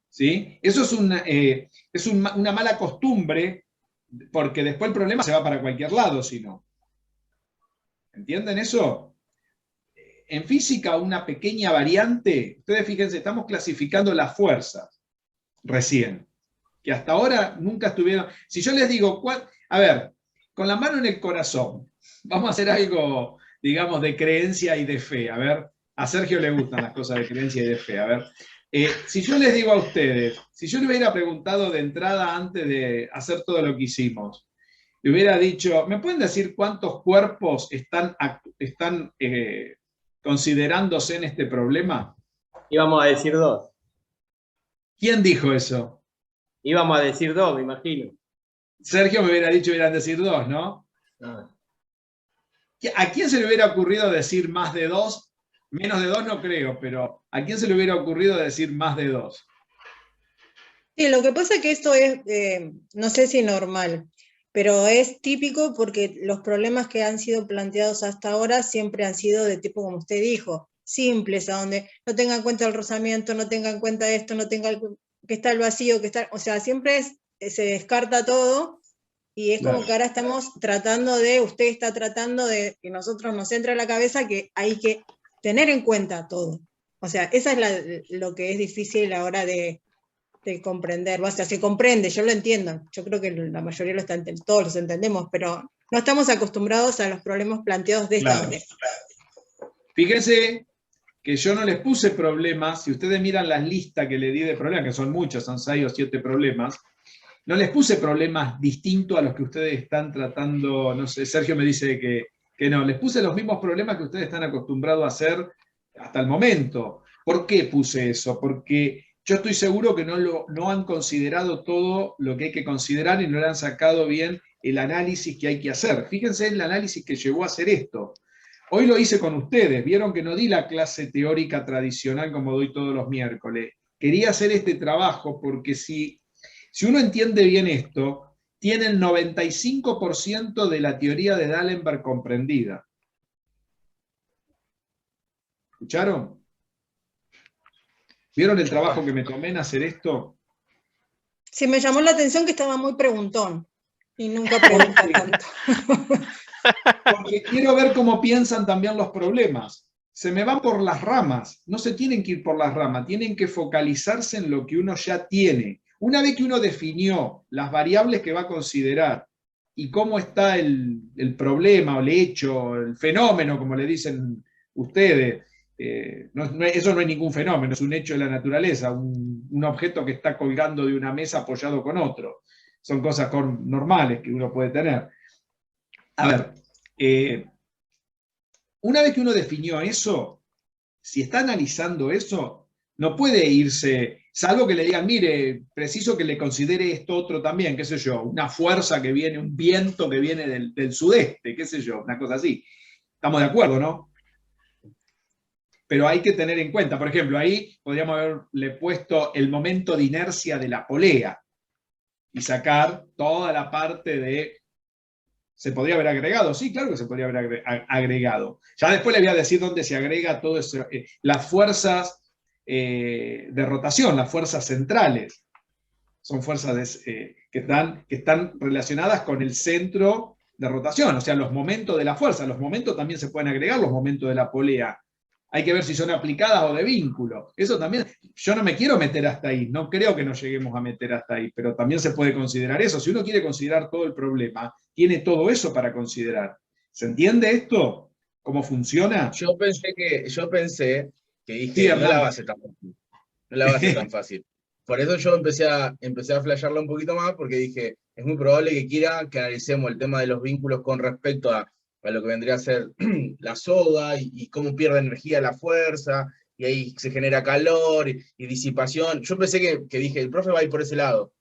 ¿Sí? Eso es una mala costumbre, porque después el problema se va para cualquier lado, si no. ¿Entienden eso? En física, una pequeña variante, ustedes fíjense, estamos clasificando las fuerzas recién, que hasta ahora nunca estuvieron. Si yo les digo, a ver, con la mano en el corazón, vamos a hacer algo, digamos, de creencia y de fe. A ver, a Sergio le gustan las cosas de creencia y de fe. A ver, si yo les digo a ustedes, si yo le hubiera preguntado de entrada antes de hacer todo lo que hicimos, le hubiera dicho, ¿me pueden decir cuántos cuerpos están considerándose en este problema? Íbamos a decir 2. ¿Quién dijo eso? Íbamos a decir 2, me imagino. Sergio me hubiera dicho, hubieran decir 2, ¿no? Ah. ¿A quién se le hubiera ocurrido decir más de 2? Menos de 2 no creo, pero ¿a quién se le hubiera ocurrido decir más de 2? Sí, lo que pasa es que esto es, no sé si normal, pero es típico porque los problemas que han sido planteados hasta ahora siempre han sido de tipo, como usted dijo, simples, a donde no tengan en cuenta el rozamiento, no tengan en cuenta esto, no tengan que está el vacío, o sea, siempre se descarta todo y es como que ahora estamos tratando usted está tratando de que nosotros nos entre a la cabeza que hay que tener en cuenta todo. O sea, esa es lo que es difícil a la hora de comprender. O sea, se comprende, yo lo entiendo. Yo creo que la mayoría todos los entendemos, pero no estamos acostumbrados a los problemas planteados de esta manera. Fíjense que yo no les puse problemas. Si ustedes miran las listas que le di de problemas, que son muchos, son 6 o 7 problemas, no les puse problemas distintos a los que ustedes están tratando. No sé, Sergio me dice que no. Les puse los mismos problemas que ustedes están acostumbrados a hacer hasta el momento. ¿Por qué puse eso? Porque yo estoy seguro que no han considerado todo lo que hay que considerar y no le han sacado bien el análisis que hay que hacer. Fíjense en el análisis que llevó a hacer esto. Hoy lo hice con ustedes. Vieron que no di la clase teórica tradicional como doy todos los miércoles. Quería hacer este trabajo porque si uno entiende bien esto, tiene el 95% de la teoría de D'Alembert comprendida. ¿Escucharon? ¿Vieron el trabajo que me tomé en hacer esto? Sí, me llamó la atención que estaba muy preguntón y nunca pregunta tanto. Porque quiero ver cómo piensan también los problemas. Se me van por las ramas. No se tienen que ir por las ramas, tienen que focalizarse en lo que uno ya tiene. Una vez que uno definió las variables que va a considerar y cómo está el problema o el hecho, el fenómeno, como le dicen ustedes, eso no es ningún fenómeno, es un hecho de la naturaleza, un objeto que está colgando de una mesa apoyado con otro. Son cosas normales que uno puede tener. A ver, una vez que uno definió eso, si está analizando eso, no puede irse, salvo que le digan, mire, preciso que le considere esto otro también, qué sé yo, una fuerza que viene, un viento que viene del sudeste, qué sé yo, una cosa así. Estamos de acuerdo, ¿no? Pero hay que tener en cuenta, por ejemplo, ahí podríamos haberle puesto el momento de inercia de la polea y sacar toda la parte de... ¿Se podría haber agregado? Sí, claro que se podría haber agregado. Ya después le voy a decir dónde se agrega todo eso, las fuerzas de rotación, las fuerzas centrales. Son fuerzas que están relacionadas con el centro de rotación, o sea, los momentos de la fuerza. Los momentos también se pueden agregar, los momentos de la polea. Hay que ver si son aplicadas o de vínculo. Eso también, yo no me quiero meter hasta ahí, no creo que nos lleguemos a meter hasta ahí, pero también se puede considerar eso. Si uno quiere considerar todo el problema, tiene todo eso para considerar. ¿Se entiende esto? ¿Cómo funciona? Yo pensé que dije, Sí, no la Hernán. va a ser tan fácil. No la va a ser tan fácil. Por eso yo empecé a flashearla un poquito más, porque dije, es muy probable que quiera que analicemos el tema de los vínculos con respecto a lo que vendría a ser la soda y cómo pierde energía la fuerza, y ahí se genera calor y disipación. Yo pensé que dije, el profe va a ir por ese lado.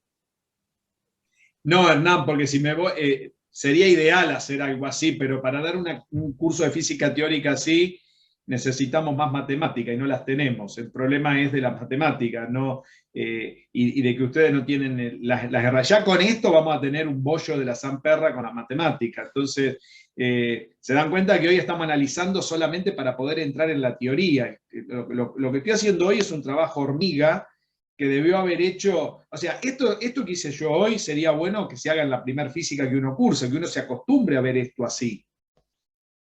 No, Hernán, porque si me voy, sería ideal hacer algo así, pero para dar un curso de física teórica así, necesitamos más matemática y no las tenemos. El problema es de las matemáticas, ¿no? Y de que ustedes no tienen las guerras. Ya con esto vamos a tener un bollo de la Samperra con la matemática. Entonces, se dan cuenta que hoy estamos analizando solamente para poder entrar en la teoría. Lo que estoy haciendo hoy es un trabajo hormiga que debió haber hecho, o sea, esto que hice yo hoy sería bueno que se haga en la primer física que uno cursa, que uno se acostumbre a ver esto así.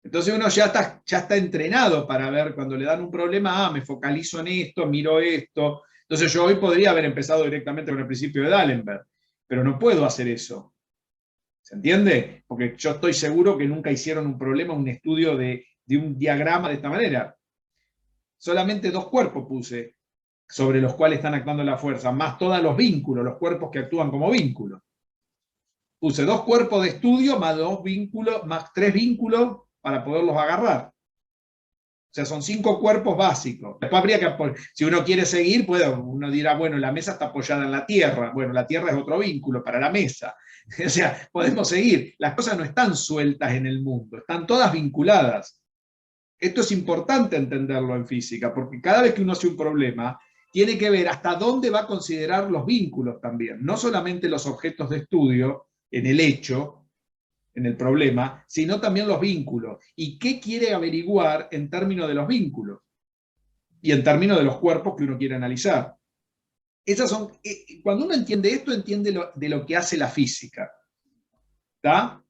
Entonces uno ya está entrenado para ver cuando le dan un problema, me focalizo en esto, miro esto. Entonces yo hoy podría haber empezado directamente con el principio de D'Alembert, pero no puedo hacer eso. ¿Se entiende? Porque yo estoy seguro que nunca hicieron un problema, un estudio de un diagrama de esta manera. Solamente 2 cuerpos puse sobre los cuales están actuando la fuerza, más todos los vínculos, los cuerpos que actúan como vínculos. Puse 2 cuerpos de estudio más 2 vínculos, más 3 vínculos para poderlos agarrar. O sea, son 5 cuerpos básicos. Después habría que, si uno quiere seguir, uno dirá, bueno, la mesa está apoyada en la tierra. Bueno, la tierra es otro vínculo para la mesa. O sea, podemos seguir. Las cosas no están sueltas en el mundo, están todas vinculadas. Esto es importante entenderlo en física, porque cada vez que uno hace un problema, tiene que ver hasta dónde va a considerar los vínculos también. No solamente los objetos de estudio en el hecho, en el problema, sino también los vínculos. ¿Y qué quiere averiguar en términos de los vínculos? Y en términos de los cuerpos que uno quiere analizar. Esas son, cuando uno entiende esto, entiende de lo que hace la física. ¿Está?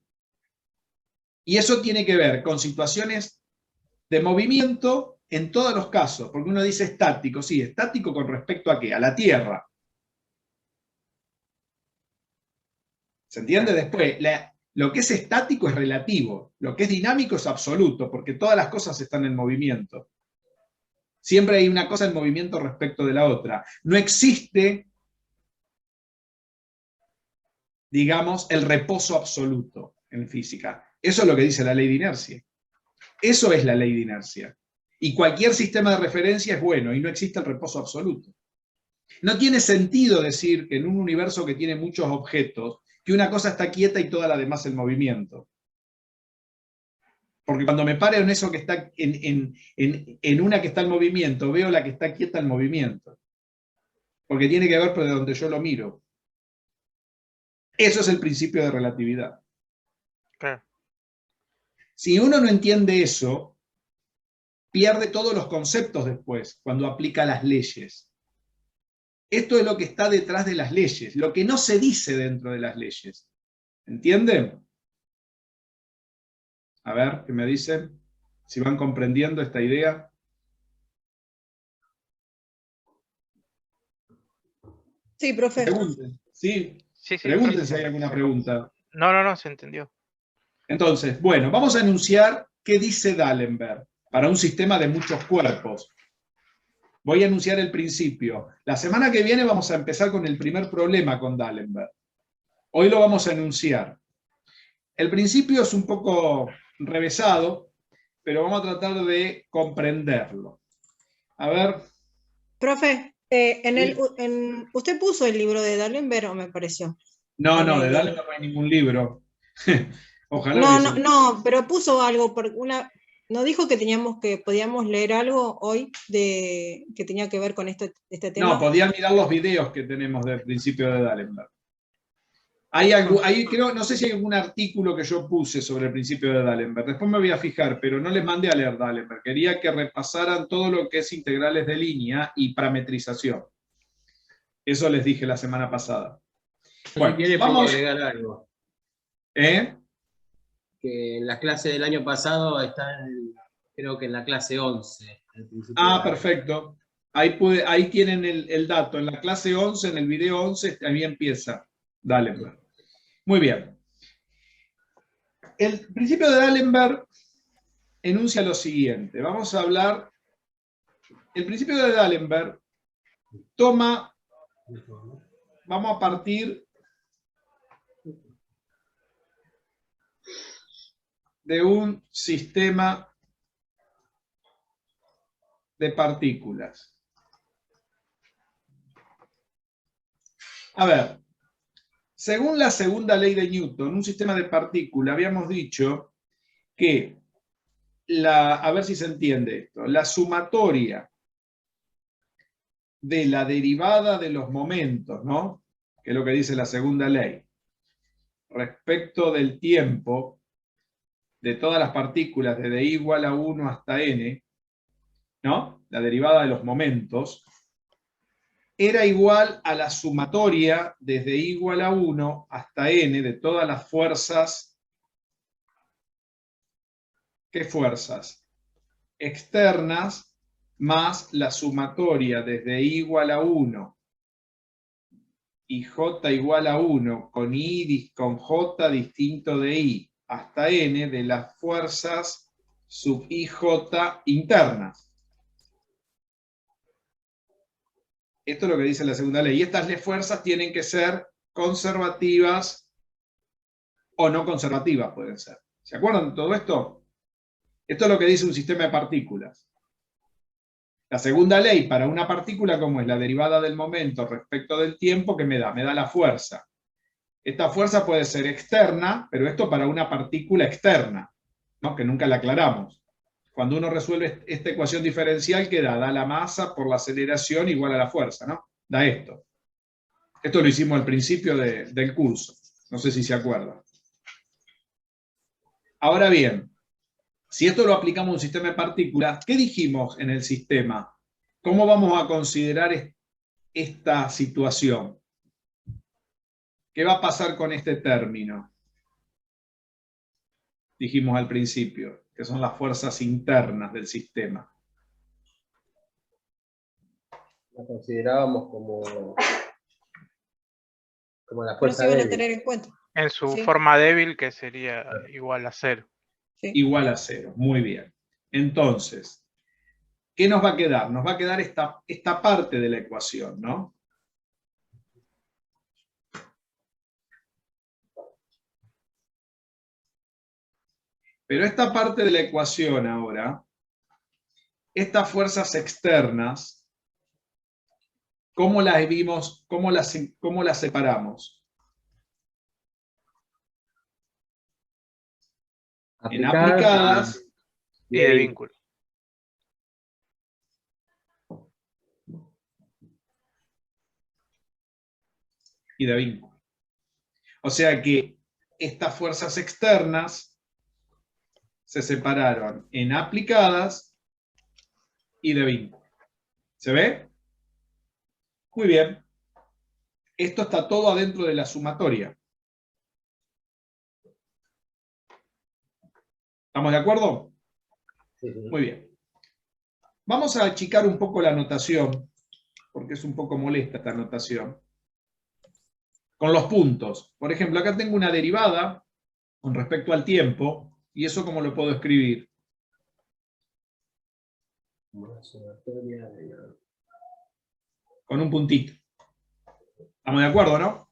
Y eso tiene que ver con situaciones de movimiento en todos los casos, porque uno dice estático, sí, estático con respecto a qué, a la Tierra. ¿Se entiende? Después, lo que es estático es relativo, lo que es dinámico es absoluto, porque todas las cosas están en movimiento. Siempre hay una cosa en movimiento respecto de la otra. No existe, digamos, el reposo absoluto en física. Eso es lo que dice la ley de inercia. Eso es la ley de inercia. Y cualquier sistema de referencia es bueno, y no existe el reposo absoluto. No tiene sentido decir que en un universo que tiene muchos objetos, que una cosa está quieta y toda la demás en movimiento. Porque cuando me paro en eso que está en una que está en movimiento, veo la que está quieta en movimiento. Porque tiene que ver por de donde yo lo miro. Eso es el principio de relatividad. Claro. Si uno no entiende eso, pierde todos los conceptos después, cuando aplica las leyes. Esto es lo que está detrás de las leyes, lo que no se dice dentro de las leyes. ¿Entienden? A ver, ¿qué me dicen? Si van comprendiendo esta idea. Sí, profe. Pregunten, ¿sí? Sí, Pregunten profe. si hay alguna pregunta. No, se entendió. Entonces, bueno, vamos a enunciar qué dice D'Alembert para un sistema de muchos cuerpos. Voy a enunciar el principio. La semana que viene vamos a empezar con el primer problema con D'Alembert. Hoy lo vamos a enunciar. El principio es un poco revesado, pero vamos a tratar de comprenderlo. A ver. Profe, ¿usted puso el libro de D'Alembert o me pareció? No, de D'Alembert no hay ningún libro. Ojalá. No, pero puso algo, ¿no dijo que podíamos leer algo hoy que tenía que ver con este tema? No, podían mirar los videos que tenemos del principio de D'Alembert. No sé si hay algún artículo que yo puse sobre el principio de D'Alembert. Después me voy a fijar, pero no les mandé a leer D'Alembert. Quería que repasaran todo lo que es integrales de línea y parametrización. Eso les dije la semana pasada. Bueno, vamos a agregar algo. ¿Eh? Que en las clases del año pasado está Creo que en la clase 11. al principio. Ah, perfecto. Ahí tienen el dato. En la clase 11, en el video 11, ahí empieza D'Alembert. Muy bien. El principio de D'Alembert enuncia lo siguiente. Vamos a hablar. El principio de D'Alembert vamos a partir de un sistema de partículas. A ver, según la segunda ley de Newton, un sistema de partículas, habíamos dicho que, a ver si se entiende esto, la sumatoria de la derivada de los momentos, ¿no? Que es lo que dice la segunda ley, respecto del tiempo de todas las partículas desde i igual a 1 hasta n, ¿no? La derivada de los momentos, era igual a la sumatoria desde i igual a 1 hasta n de todas las fuerzas. ¿Qué fuerzas? Externas más la sumatoria desde i igual a 1 y j igual a 1 con j distinto de i hasta n de las fuerzas sub ij internas. Esto es lo que dice la segunda ley. Y estas fuerzas tienen que ser conservativas o no conservativas, pueden ser. ¿Se acuerdan de todo esto? Esto es lo que dice un sistema de partículas. La segunda ley para una partícula, ¿cómo es? La derivada del momento respecto del tiempo, ¿qué me da? Me da la fuerza. Esta fuerza puede ser externa, pero esto para una partícula externa, ¿no? Que nunca la aclaramos. Cuando uno resuelve esta ecuación diferencial, ¿qué da? Da la masa por la aceleración igual a la fuerza, ¿no? Da esto. Esto lo hicimos al principio del curso. No sé si se acuerdan. Ahora bien, si esto lo aplicamos a un sistema de partículas, ¿qué dijimos en el sistema? ¿Cómo vamos a considerar esta situación? ¿Qué va a pasar con este término? Dijimos al principio, que son las fuerzas internas del sistema. La considerábamos como la No fuerza se van a débil. tener en cuenta. En su Sí. forma débil, que sería igual a 0. Sí. Igual a 0. Muy bien. Entonces, ¿qué nos va a quedar? Nos va a quedar esta parte de la ecuación, ¿no? Pero esta parte de la ecuación ahora, estas fuerzas externas, ¿cómo las vimos? ¿Cómo las separamos? En aplicadas Y de vínculo. y de vínculo. O sea que estas fuerzas externas se separaron en aplicadas y de vínculo. ¿Se ve? Muy bien. Esto está todo adentro de la sumatoria. ¿Estamos de acuerdo? Sí, sí. Muy bien. Vamos a achicar un poco la notación, porque es un poco molesta esta notación. Con los puntos. Por ejemplo, acá tengo una derivada con respecto al tiempo, y eso ¿cómo lo puedo escribir? Con un puntito. ¿Estamos de acuerdo, no?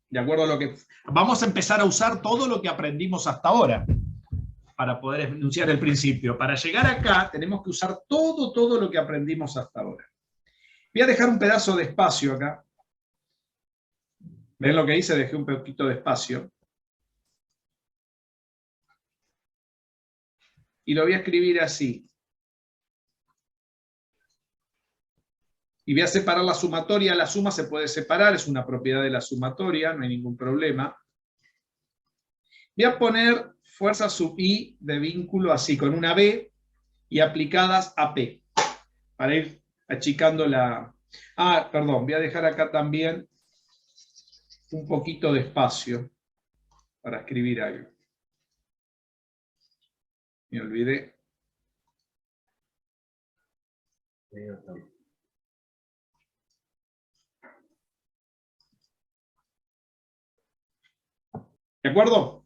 De acuerdo a lo que... Vamos a empezar a usar todo lo que aprendimos hasta ahora para poder enunciar el principio. Para llegar acá tenemos que usar todo lo que aprendimos hasta ahora. Voy a dejar un pedazo de espacio acá. ¿Ven lo que hice? Dejé un poquito de espacio. Y lo voy a escribir así. Y voy a separar la sumatoria. La suma se puede separar, es una propiedad de la sumatoria, no hay ningún problema. Voy a poner fuerza sub i de vínculo así, con una B y aplicadas a P. Para ir achicando la... Ah, perdón, voy a dejar acá también un poquito de espacio para escribir algo. Me olvidé. ¿De acuerdo?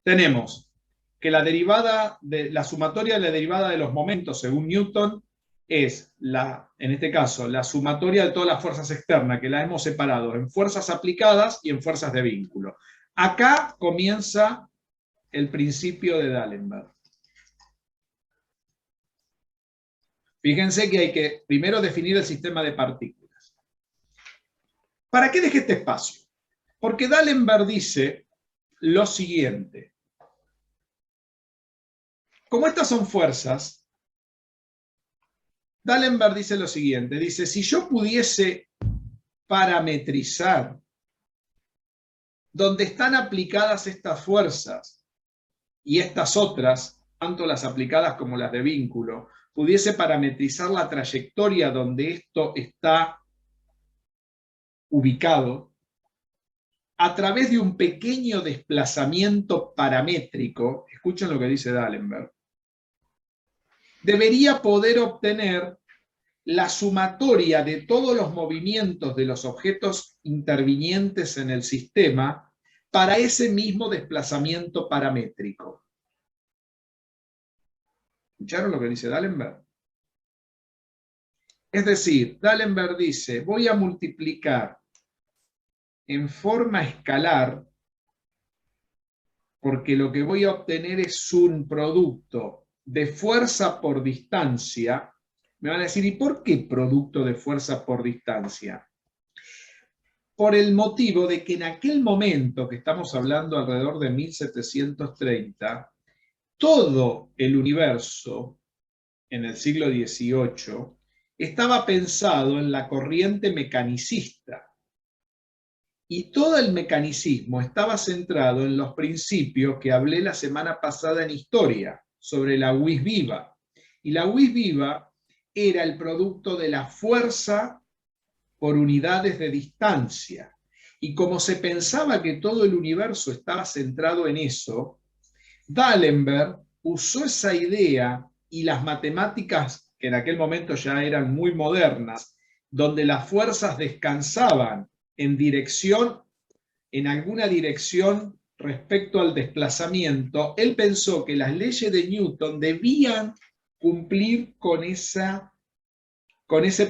Tenemos que la sumatoria de la derivada de los momentos, según Newton, es, en este caso, la sumatoria de todas las fuerzas externas, que la hemos separado en fuerzas aplicadas y en fuerzas de vínculo. Acá comienza el principio de D'Alembert. Fíjense que hay que primero definir el sistema de partículas. ¿Para qué dejé este espacio? Porque D'Alembert dice lo siguiente. Como estas son fuerzas, D'Alembert dice lo siguiente, dice, si yo pudiese parametrizar donde están aplicadas estas fuerzas y estas otras, tanto las aplicadas como las de vínculo, pudiese parametrizar la trayectoria donde esto está ubicado, a través de un pequeño desplazamiento paramétrico, escuchen lo que dice D'Alembert, debería poder obtener la sumatoria de todos los movimientos de los objetos intervinientes en el sistema para ese mismo desplazamiento paramétrico. ¿Escucharon lo que dice D'Alembert? Es decir, D'Alembert dice, voy a multiplicar en forma escalar, porque lo que voy a obtener es un producto de fuerza por distancia. Me van a decir, ¿y por qué producto de fuerza por distancia? Por el motivo de que en aquel momento, que estamos hablando alrededor de 1730, todo el universo, en el siglo XVIII, estaba pensado en la corriente mecanicista. Y todo el mecanicismo estaba centrado en los principios que hablé la semana pasada en historia, sobre la vis viva. Y la vis viva era el producto de la fuerza por unidades de distancia. Y como se pensaba que todo el universo estaba centrado en eso, D'Alembert usó esa idea y las matemáticas, que en aquel momento ya eran muy modernas, donde las fuerzas descansaban en alguna dirección respecto al desplazamiento, él pensó que las leyes de Newton debían cumplir con ese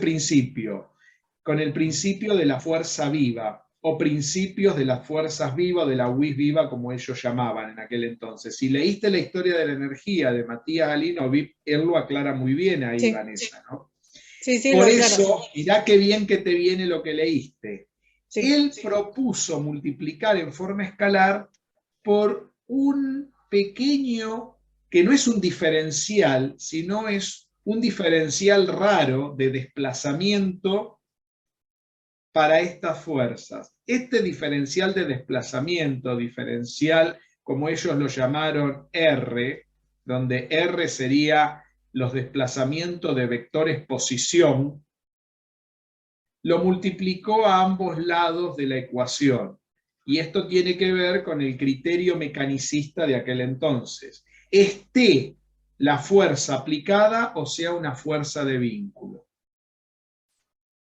principio, con el principio de la fuerza viva, o principios de las fuerzas vivas, de la vis viva, como ellos llamaban en aquel entonces. Si leíste la historia de la energía de Matías Galinovich, él lo aclara muy bien ahí, sí, Vanessa, ¿no? Sí, sí, por eso, mirá qué bien que te viene lo que leíste. Sí, él propuso multiplicar en forma escalar por un pequeño, que no es un diferencial, sino es un diferencial raro de desplazamiento para estas fuerzas. Este diferencial de desplazamiento, diferencial como ellos lo llamaron R, donde R sería los desplazamientos de vectores posición, lo multiplicó a ambos lados de la ecuación. Y esto tiene que ver con el criterio mecanicista de aquel entonces. Esté la fuerza aplicada o sea una fuerza de vínculo.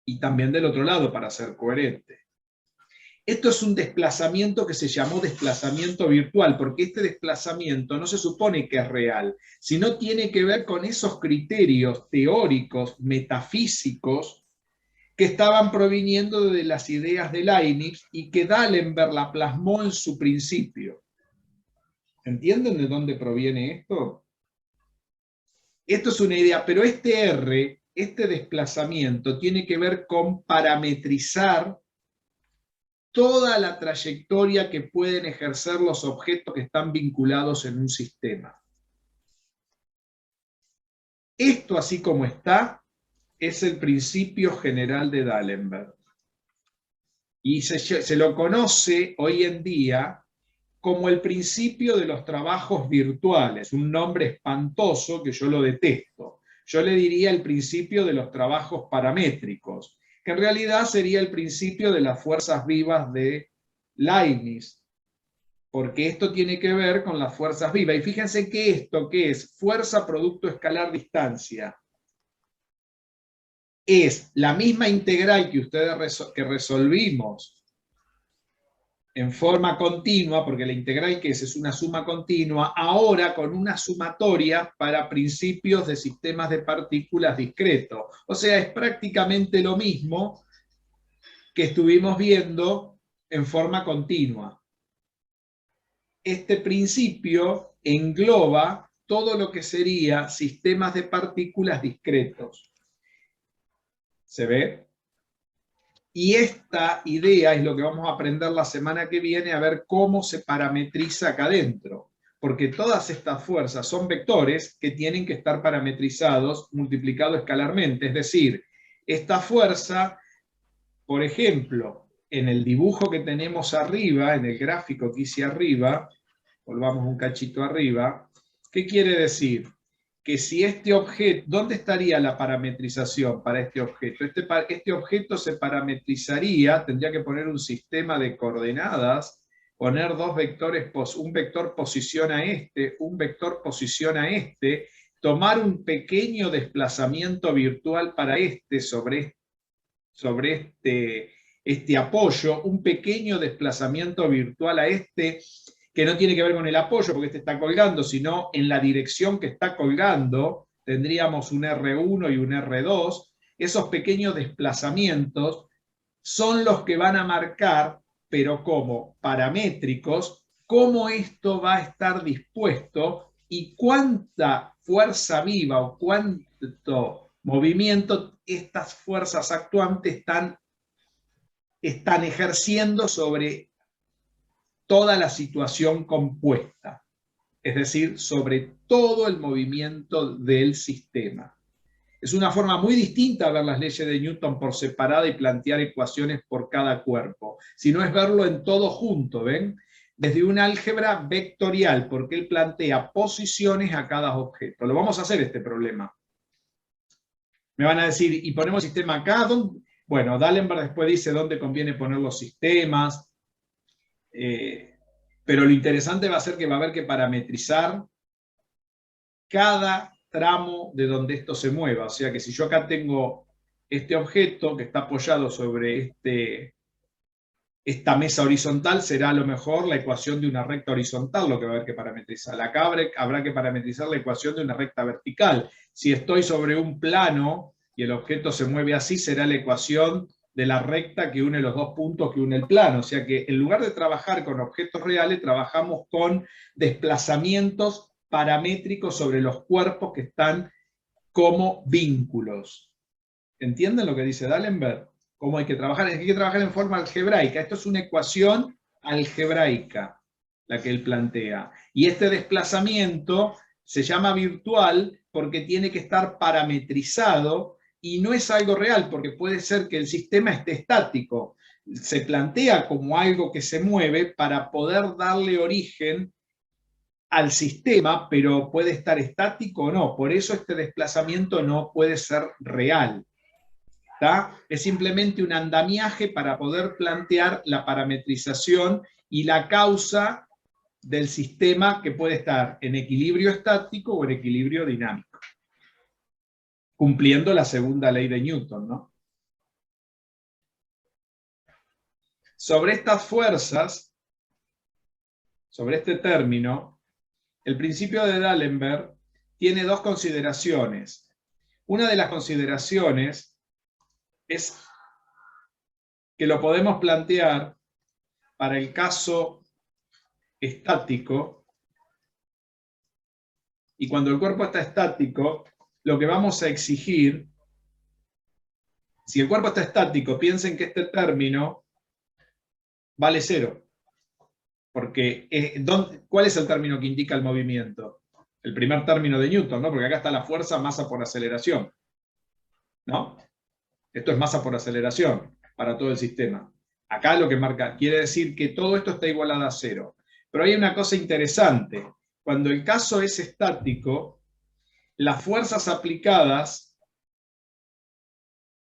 Y también del otro lado, para ser coherente. Esto es un desplazamiento que se llamó desplazamiento virtual, porque este desplazamiento no se supone que es real, sino tiene que ver con esos criterios teóricos, metafísicos, que estaban proviniendo de las ideas de Leibniz y que D'Alembert la plasmó en su principio. ¿Entienden de dónde proviene esto? Esto es una idea, pero este R, este desplazamiento, tiene que ver con parametrizar toda la trayectoria que pueden ejercer los objetos que están vinculados en un sistema. Esto, así como está, es el principio general de D'Alembert. Y se lo conoce hoy en día como el principio de los trabajos virtuales, un nombre espantoso que yo lo detesto. Yo le diría el principio de los trabajos paramétricos, que en realidad sería el principio de las fuerzas vivas de Leibniz, porque esto tiene que ver con las fuerzas vivas. Y fíjense que esto, ¿qué es? Fuerza producto escalar distancia. es la misma integral que ustedes que resolvimos en forma continua, porque la integral que es una suma continua, ahora con una sumatoria para principios de sistemas de partículas discretos. O sea, es prácticamente lo mismo que estuvimos viendo en forma continua. Este principio engloba todo lo que sería sistemas de partículas discretos. ¿Se ve? Y esta idea es lo que vamos a aprender la semana que viene, a ver cómo se parametriza acá adentro. Porque todas estas fuerzas son vectores que tienen que estar parametrizados, multiplicados escalarmente. Es decir, esta fuerza, por ejemplo, en el dibujo que tenemos arriba, en el gráfico que hice arriba, volvamos un cachito arriba, ¿qué quiere decir? Que si este objeto, ¿dónde estaría la parametrización para este objeto? Este objeto se parametrizaría, tendría que poner un sistema de coordenadas, poner dos vectores, un vector posición a este, un vector posición a este, tomar un pequeño desplazamiento virtual para este sobre este apoyo, un pequeño desplazamiento virtual a este, que no tiene que ver con el apoyo, porque este está colgando, sino en la dirección que está colgando, tendríamos un R1 y un R2. Esos pequeños desplazamientos son los que van a marcar, pero como paramétricos, cómo esto va a estar dispuesto y cuánta fuerza viva o cuánto movimiento estas fuerzas actuantes están ejerciendo sobre toda la situación compuesta, es decir, sobre todo el movimiento del sistema. Es una forma muy distinta de ver las leyes de Newton por separada y plantear ecuaciones por cada cuerpo, sino es verlo en todo junto, ¿ven? Desde un álgebra vectorial, porque él plantea posiciones a cada objeto. Lo vamos a hacer este problema. Me van a decir, ¿y ponemos el sistema acá? Bueno, D'Alembert después dice dónde conviene poner los sistemas, pero lo interesante va a ser que va a haber que parametrizar cada tramo de donde esto se mueva. O sea que si yo acá tengo este objeto que está apoyado sobre esta mesa horizontal, será a lo mejor la ecuación de una recta horizontal lo que va a haber que parametrizar. Acá habrá que parametrizar la ecuación de una recta vertical. Si estoy sobre un plano y el objeto se mueve así, será la ecuación de la recta que une los dos puntos que une el plano. O sea que en lugar de trabajar con objetos reales, trabajamos con desplazamientos paramétricos sobre los cuerpos que están como vínculos. ¿Entienden lo que dice D'Alembert? ¿Cómo hay que trabajar? Hay que trabajar en forma algebraica. Esto es una ecuación algebraica, la que él plantea. Y este desplazamiento se llama virtual porque tiene que estar parametrizado y no es algo real, porque puede ser que el sistema esté estático. Se plantea como algo que se mueve para poder darle origen al sistema, pero puede estar estático o no. Por eso este desplazamiento no puede ser real. ¿Tá? Es simplemente un andamiaje para poder plantear la parametrización y la causa del sistema que puede estar en equilibrio estático o en equilibrio dinámico, cumpliendo la segunda ley de Newton, ¿no? Sobre estas fuerzas, sobre este término, el principio de D'Alembert tiene dos consideraciones. Una de las consideraciones es que lo podemos plantear para el caso estático, y cuando el cuerpo está estático, lo que vamos a exigir, si el cuerpo está estático, piensen que este término vale cero. Porque, ¿cuál es el término que indica el movimiento? El primer término de Newton, ¿no? Porque acá está la fuerza, masa por aceleración, ¿no? Esto es masa por aceleración para todo el sistema. Acá lo que marca, quiere decir que todo esto está igualado a cero. Pero hay una cosa interesante. Cuando el caso es estático, las fuerzas aplicadas,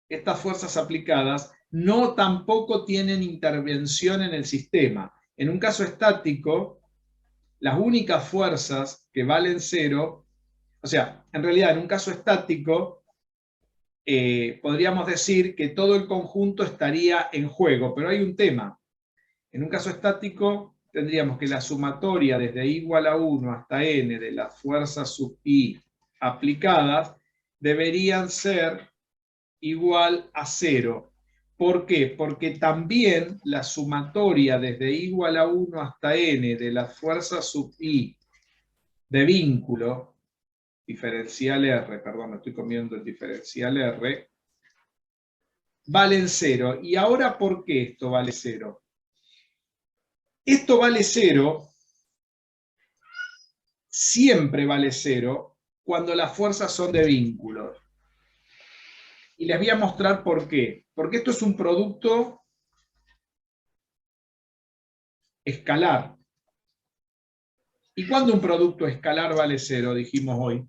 estas fuerzas aplicadas, no tampoco tienen intervención en el sistema. En un caso estático, las únicas fuerzas que valen cero, o sea, en realidad en un caso estático, podríamos decir que todo el conjunto estaría en juego, pero hay un tema. En un caso estático tendríamos que la sumatoria desde i igual a 1 hasta n de las fuerzas sub i aplicadas deberían ser igual a 0. ¿Por qué? Porque también la sumatoria desde i igual a 1 hasta n de las fuerzas sub i de vínculo, diferencial R, perdón, me estoy comiendo el diferencial R, valen 0. ¿Y ahora por qué esto vale 0? Esto vale 0, siempre vale 0, cuando las fuerzas son de vínculo. Y les voy a mostrar por qué. Porque esto es un producto escalar. ¿Y cuándo un producto escalar vale 0? Dijimos hoy.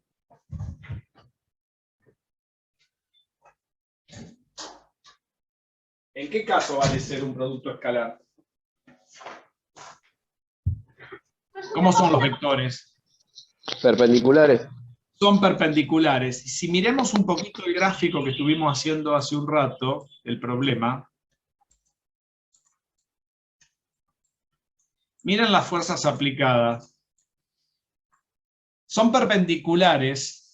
¿En qué caso vale 0 un producto escalar? ¿Cómo son los vectores? Perpendiculares. Son perpendiculares. Y si miremos un poquito el gráfico que estuvimos haciendo hace un rato, el problema, miren las fuerzas aplicadas. Son perpendiculares.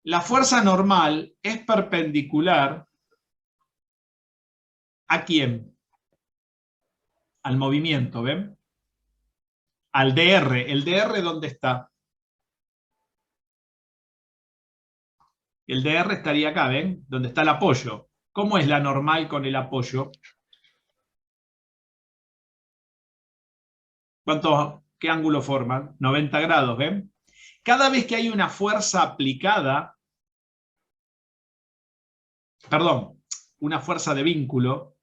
La fuerza normal es perpendicular ¿a quién? Al movimiento, ¿ven? Al DR. ¿El DR dónde está? El DR estaría acá, ¿ven? Donde está el apoyo. ¿Cómo es la normal con el apoyo? ¿Qué ángulo forman? 90 grados, ¿ven? Cada vez que hay una fuerza aplicada, perdón, una fuerza de vínculo,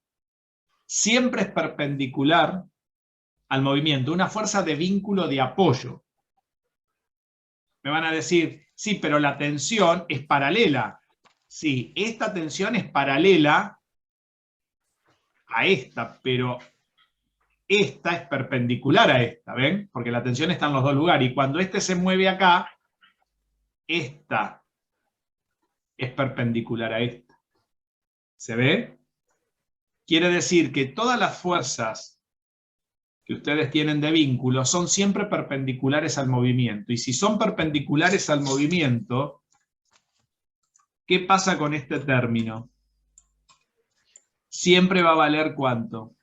siempre es perpendicular al movimiento. Una fuerza de vínculo de apoyo. Me van a decir, sí, pero la tensión es paralela. Sí, esta tensión es paralela a esta, pero esta es perpendicular a esta, ¿ven? Porque la tensión está en los dos lugares. Y cuando este se mueve acá, esta es perpendicular a esta. ¿Se ve? Quiere decir que todas las fuerzas que ustedes tienen de vínculo son siempre perpendiculares al movimiento. Y si son perpendiculares al movimiento, ¿qué pasa con este término? Siempre va a valer ¿cuánto?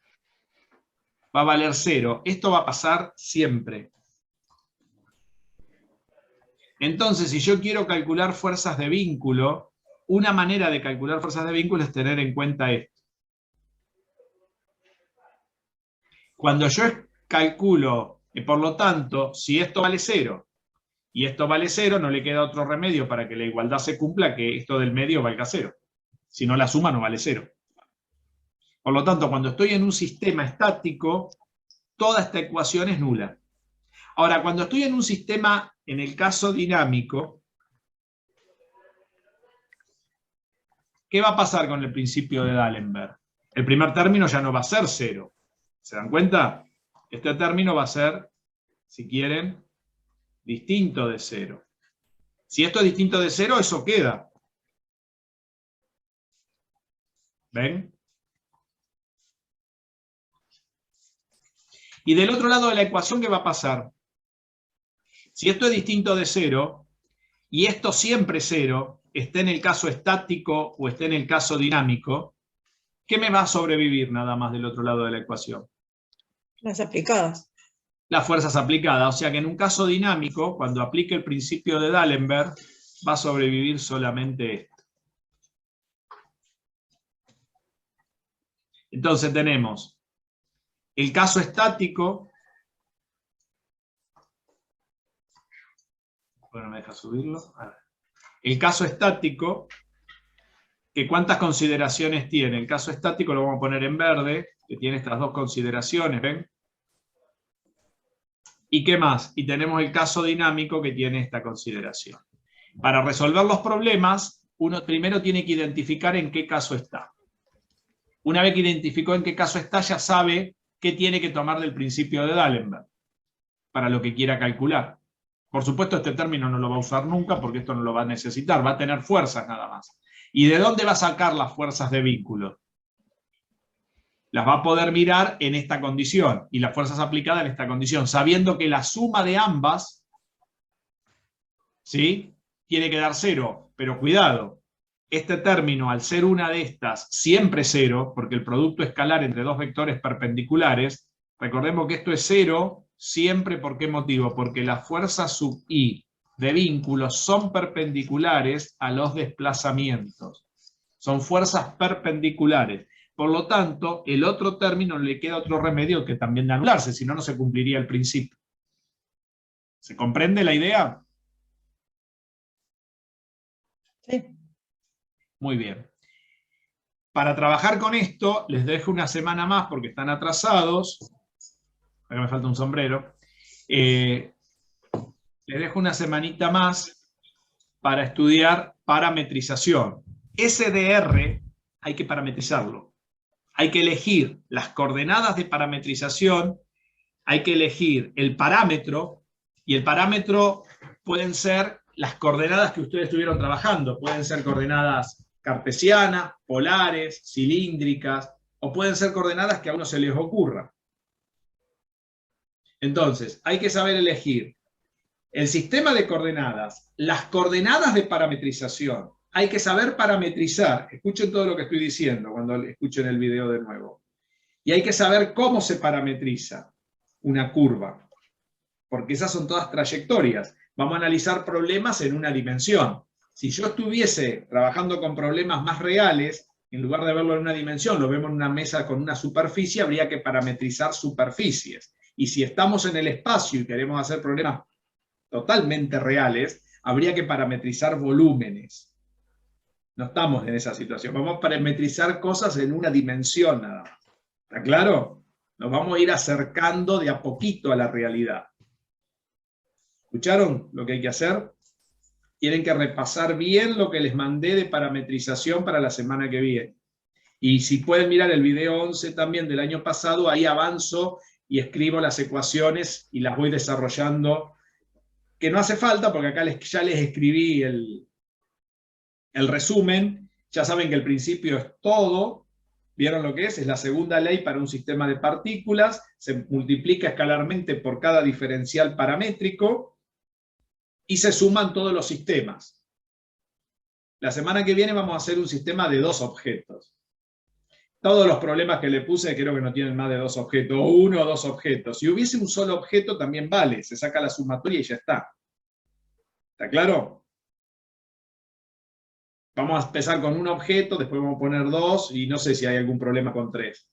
Va a valer 0. Esto va a pasar siempre. Entonces, si yo quiero calcular fuerzas de vínculo, una manera de calcular fuerzas de vínculo es tener en cuenta esto. Cuando yo calculo, por lo tanto, si esto vale 0 y esto vale 0, no le queda otro remedio para que la igualdad se cumpla que esto del medio valga 0. Si no, la suma no vale 0. Por lo tanto, cuando estoy en un sistema estático, toda esta ecuación es nula. Ahora, cuando estoy en un sistema, en el caso dinámico, ¿qué va a pasar con el principio de D'Alembert? El primer término ya no va a ser 0. ¿Se dan cuenta? Este término va a ser, si quieren, distinto de 0. Si esto es distinto de 0, eso queda. ¿Ven? Y del otro lado de la ecuación, ¿qué va a pasar? Si esto es distinto de 0, y esto siempre es 0, esté en el caso estático o esté en el caso dinámico, ¿qué me va a sobrevivir nada más del otro lado de la ecuación? Las aplicadas. Las fuerzas aplicadas. O sea que en un caso dinámico, cuando aplique el principio de D'Alembert, va a sobrevivir solamente esto. Entonces tenemos el caso estático. Bueno, me deja subirlo. A ver. El caso estático, que ¿cuántas consideraciones tiene? El caso estático lo vamos a poner en verde, que tiene estas dos consideraciones, ¿ven? ¿Y qué más? Y tenemos el caso dinámico que tiene esta consideración. Para resolver los problemas, uno primero tiene que identificar en qué caso está. Una vez que identificó en qué caso está, ya sabe qué tiene que tomar del principio de D'Alembert para lo que quiera calcular. Por supuesto, este término no lo va a usar nunca porque esto no lo va a necesitar, va a tener fuerzas nada más. ¿Y de dónde va a sacar las fuerzas de vínculo? Las va a poder mirar en esta condición, y las fuerzas aplicadas en esta condición, sabiendo que la suma de ambas, ¿sí?, tiene que dar 0, pero cuidado, este término, al ser una de estas, siempre 0, porque el producto escalar entre dos vectores perpendiculares, recordemos que esto es 0 siempre. ¿Por qué motivo? Porque las fuerzas sub i de vínculos son perpendiculares a los desplazamientos. Son fuerzas perpendiculares. Por lo tanto, el otro término le queda otro remedio que también de anularse, si no, no se cumpliría el principio. ¿Se comprende la idea? Sí. Muy bien. Para trabajar con esto, les dejo una semana más porque están atrasados. Acá me falta un sombrero. Les dejo una semanita más para estudiar parametrización. SDR hay que parametrizarlo. Hay que elegir las coordenadas de parametrización, hay que elegir el parámetro, y el parámetro pueden ser las coordenadas que ustedes estuvieron trabajando. Pueden ser coordenadas cartesianas, polares, cilíndricas, o pueden ser coordenadas que a uno se les ocurra. Entonces, hay que saber elegir el sistema de coordenadas, las coordenadas de parametrización. Hay que saber parametrizar. Escuchen todo lo que estoy diciendo cuando escuchen el video de nuevo. Y hay que saber cómo se parametriza una curva, porque esas son todas trayectorias. Vamos a analizar problemas en una dimensión. Si yo estuviese trabajando con problemas más reales, en lugar de verlo en una dimensión, lo vemos en una mesa con una superficie, habría que parametrizar superficies. Y si estamos en el espacio y queremos hacer problemas totalmente reales, habría que parametrizar volúmenes. No estamos en esa situación. Vamos a parametrizar cosas en una dimensión nada más. ¿Está claro? Nos vamos a ir acercando de a poquito a la realidad. ¿Escucharon lo que hay que hacer? Tienen que repasar bien lo que les mandé de parametrización para la semana que viene. Y si pueden mirar el video 11 también del año pasado, ahí avanzo y escribo las ecuaciones y las voy desarrollando, que no hace falta porque acá ya les escribí el resumen. Ya saben que el principio es todo. ¿Vieron lo que es? Es la segunda ley para un sistema de partículas. Se multiplica escalarmente por cada diferencial paramétrico y se suman todos los sistemas. La semana que viene vamos a hacer un sistema de 2 objetos. Todos los problemas que le puse creo que no tienen más de 2 objetos, o 1 o 2 objetos. Si hubiese un solo objeto también vale, se saca la sumatoria y ya está. ¿Está claro? Vamos a empezar con un objeto, después vamos a poner 2 y no sé si hay algún problema con 3.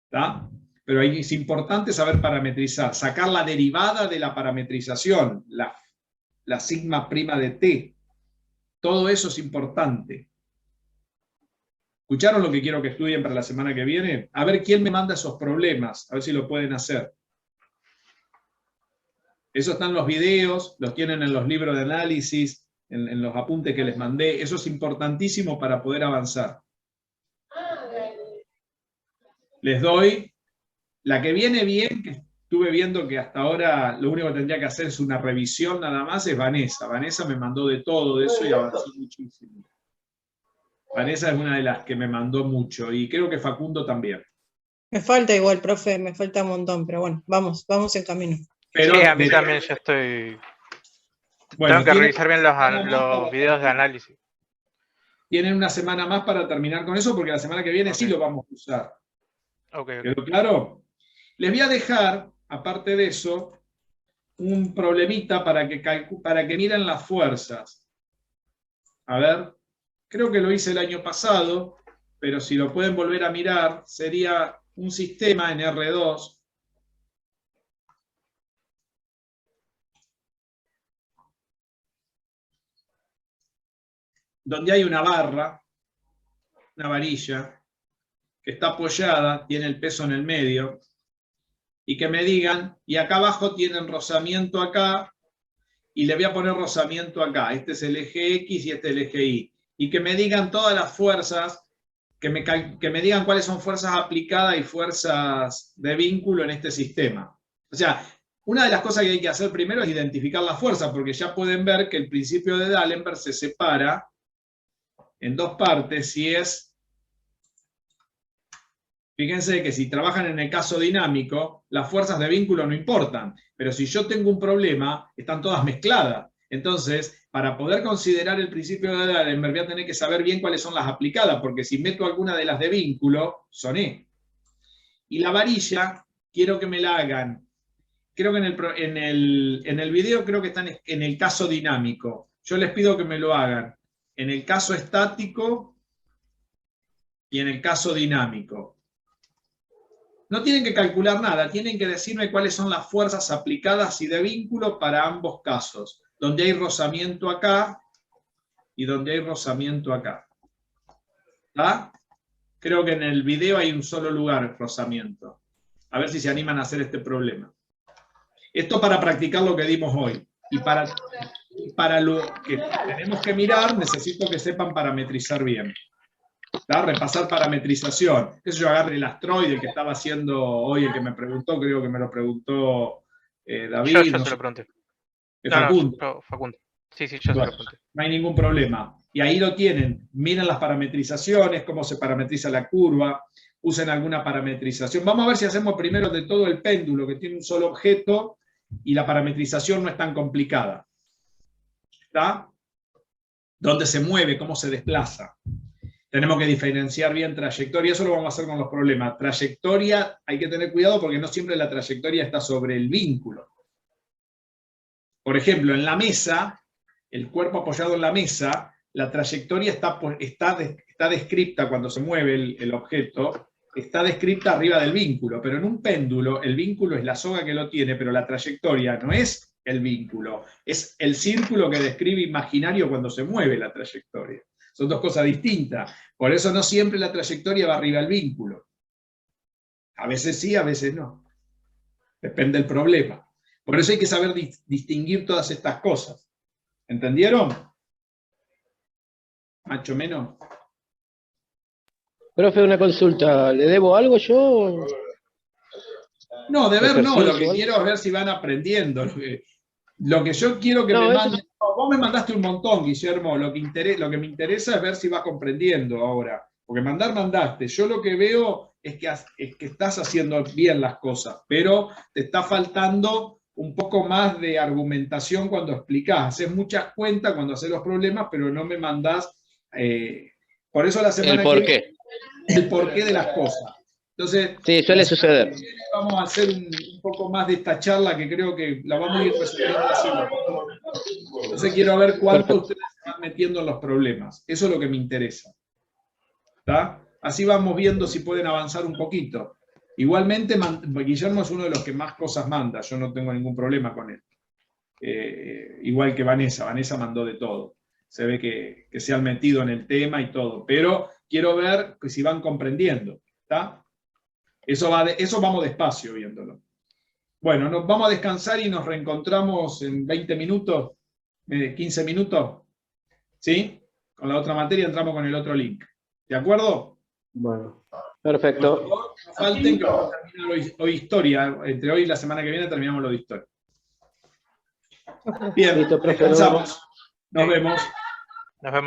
¿Está? Pero ahí es importante saber parametrizar, sacar la derivada de la parametrización, la sigma prima de t. Todo eso es importante. ¿Escucharon lo que quiero que estudien para la semana que viene? A ver quién me manda esos problemas, a ver si lo pueden hacer. Eso está en los videos, los tienen en los libros de análisis, en los apuntes que les mandé. Eso es importantísimo para poder avanzar. Les doy la que viene bien, que estuve viendo que hasta ahora lo único que tendría que hacer es una revisión nada más, es Vanessa. Vanessa me mandó de todo de eso y avanzó muchísimo. Vanessa es una de las que me mandó mucho, y creo que Facundo también. Me falta igual, profe, me falta un montón, pero bueno, vamos en camino. Pero sí, a mí también ya estoy... Bueno, tengo que revisar bien los videos de análisis. Tienen una semana más para terminar con eso, porque la semana que viene sí lo vamos a usar. Okay. ¿Quedó claro? Les voy a dejar, aparte de eso, un problemita para que miren las fuerzas. A ver, creo que lo hice el año pasado, pero si lo pueden volver a mirar, sería un sistema en R2. Donde hay una barra, una varilla, que está apoyada, tiene el peso en el medio, y que me digan, y acá abajo tienen rozamiento acá, y le voy a poner rozamiento acá. Este es el eje X y este el eje Y. Y que me digan todas las fuerzas, que me digan cuáles son fuerzas aplicadas y fuerzas de vínculo en este sistema. O sea, una de las cosas que hay que hacer primero es identificar las fuerzas, porque ya pueden ver que el principio de D'Alembert se separa en dos partes si es... Fíjense que si trabajan en el caso dinámico, las fuerzas de vínculo no importan, pero si yo tengo un problema, están todas mezcladas. Entonces, para poder considerar el principio de D'Alembert, voy a tener que saber bien cuáles son las aplicadas, porque si meto alguna de las de vínculo, son E. Y la varilla, quiero que me la hagan. Creo que en el video creo que están en el caso dinámico. Yo les pido que me lo hagan en el caso estático y en el caso dinámico. No tienen que calcular nada, tienen que decirme cuáles son las fuerzas aplicadas y de vínculo para ambos casos, donde hay rozamiento acá y donde hay rozamiento acá. ¿Está? Creo que en el video hay un solo lugar rozamiento. A ver si se animan a hacer este problema. Esto para practicar lo que dimos hoy. Y para lo que tenemos que mirar, necesito que sepan parametrizar bien. ¿Tá? Repasar parametrización. Eso yo agarré el astroide que estaba haciendo hoy, el que me preguntó, creo que me lo preguntó David. Yo no se sé. lo pregunté. Facundo. Facundo. Sí, yo Bueno, se lo pregunté. no hay ningún problema. Y ahí lo tienen. Miren las parametrizaciones, cómo se parametriza la curva, usen alguna parametrización. Vamos a ver si hacemos primero de todo el péndulo, que tiene un solo objeto, y la parametrización no es tan complicada. ¿Está? ¿Dónde se mueve? ¿Cómo se desplaza? Tenemos que diferenciar bien trayectoria, eso lo vamos a hacer con los problemas. Trayectoria, hay que tener cuidado porque no siempre la trayectoria está sobre el vínculo. Por ejemplo, en la mesa, el cuerpo apoyado en la mesa, la trayectoria está descripta cuando se mueve el objeto, está descripta arriba del vínculo, pero en un péndulo el vínculo es la soga que lo tiene, pero la trayectoria no es el vínculo, es el círculo que describe imaginario cuando se mueve la trayectoria. Son dos cosas distintas. Por eso no siempre la trayectoria va arriba del vínculo. A veces sí, a veces no. Depende del problema. Por eso hay que saber distinguir todas estas cosas. ¿Entendieron? Más o menos. Profe, una consulta. ¿Le debo algo yo? No, deber no. Lo que Ejercicio, quiero es ver si van aprendiendo. Lo que yo quiero que me manden... Vos me mandaste un montón, Guillermo. Lo que me interesa es ver si vas comprendiendo ahora. Porque mandaste. Yo lo que veo es que estás haciendo bien las cosas, pero te está faltando un poco más de argumentación cuando explicás. Haces muchas cuentas cuando haces los problemas, pero no me mandás... por eso la semana que viene... El porqué de las cosas. Entonces, sí, suele suceder. Vamos a hacer un poco más de esta charla que creo que la vamos a ir resolviendo así. Entonces quiero ver cuánto ustedes se van metiendo en los problemas. Eso es lo que me interesa. ¿Está? Así vamos viendo si pueden avanzar un poquito. Igualmente, Guillermo es uno de los que más cosas manda. Yo no tengo ningún problema con él. Igual que Vanessa. Vanessa mandó de todo. Se ve que se han metido en el tema y todo. Pero quiero ver si van comprendiendo. ¿Está? Eso vamos despacio viéndolo. Bueno, nos vamos a descansar y nos reencontramos en 20 minutos, 15 minutos. ¿Sí? Con la otra materia entramos con el otro link. ¿De acuerdo? Bueno, perfecto. Por favor, no falten que vamos a terminar hoy historia. Entre hoy y la semana que viene terminamos lo de historia. Bien, Listo, profe, descansamos. Nos vemos. Nos vemos.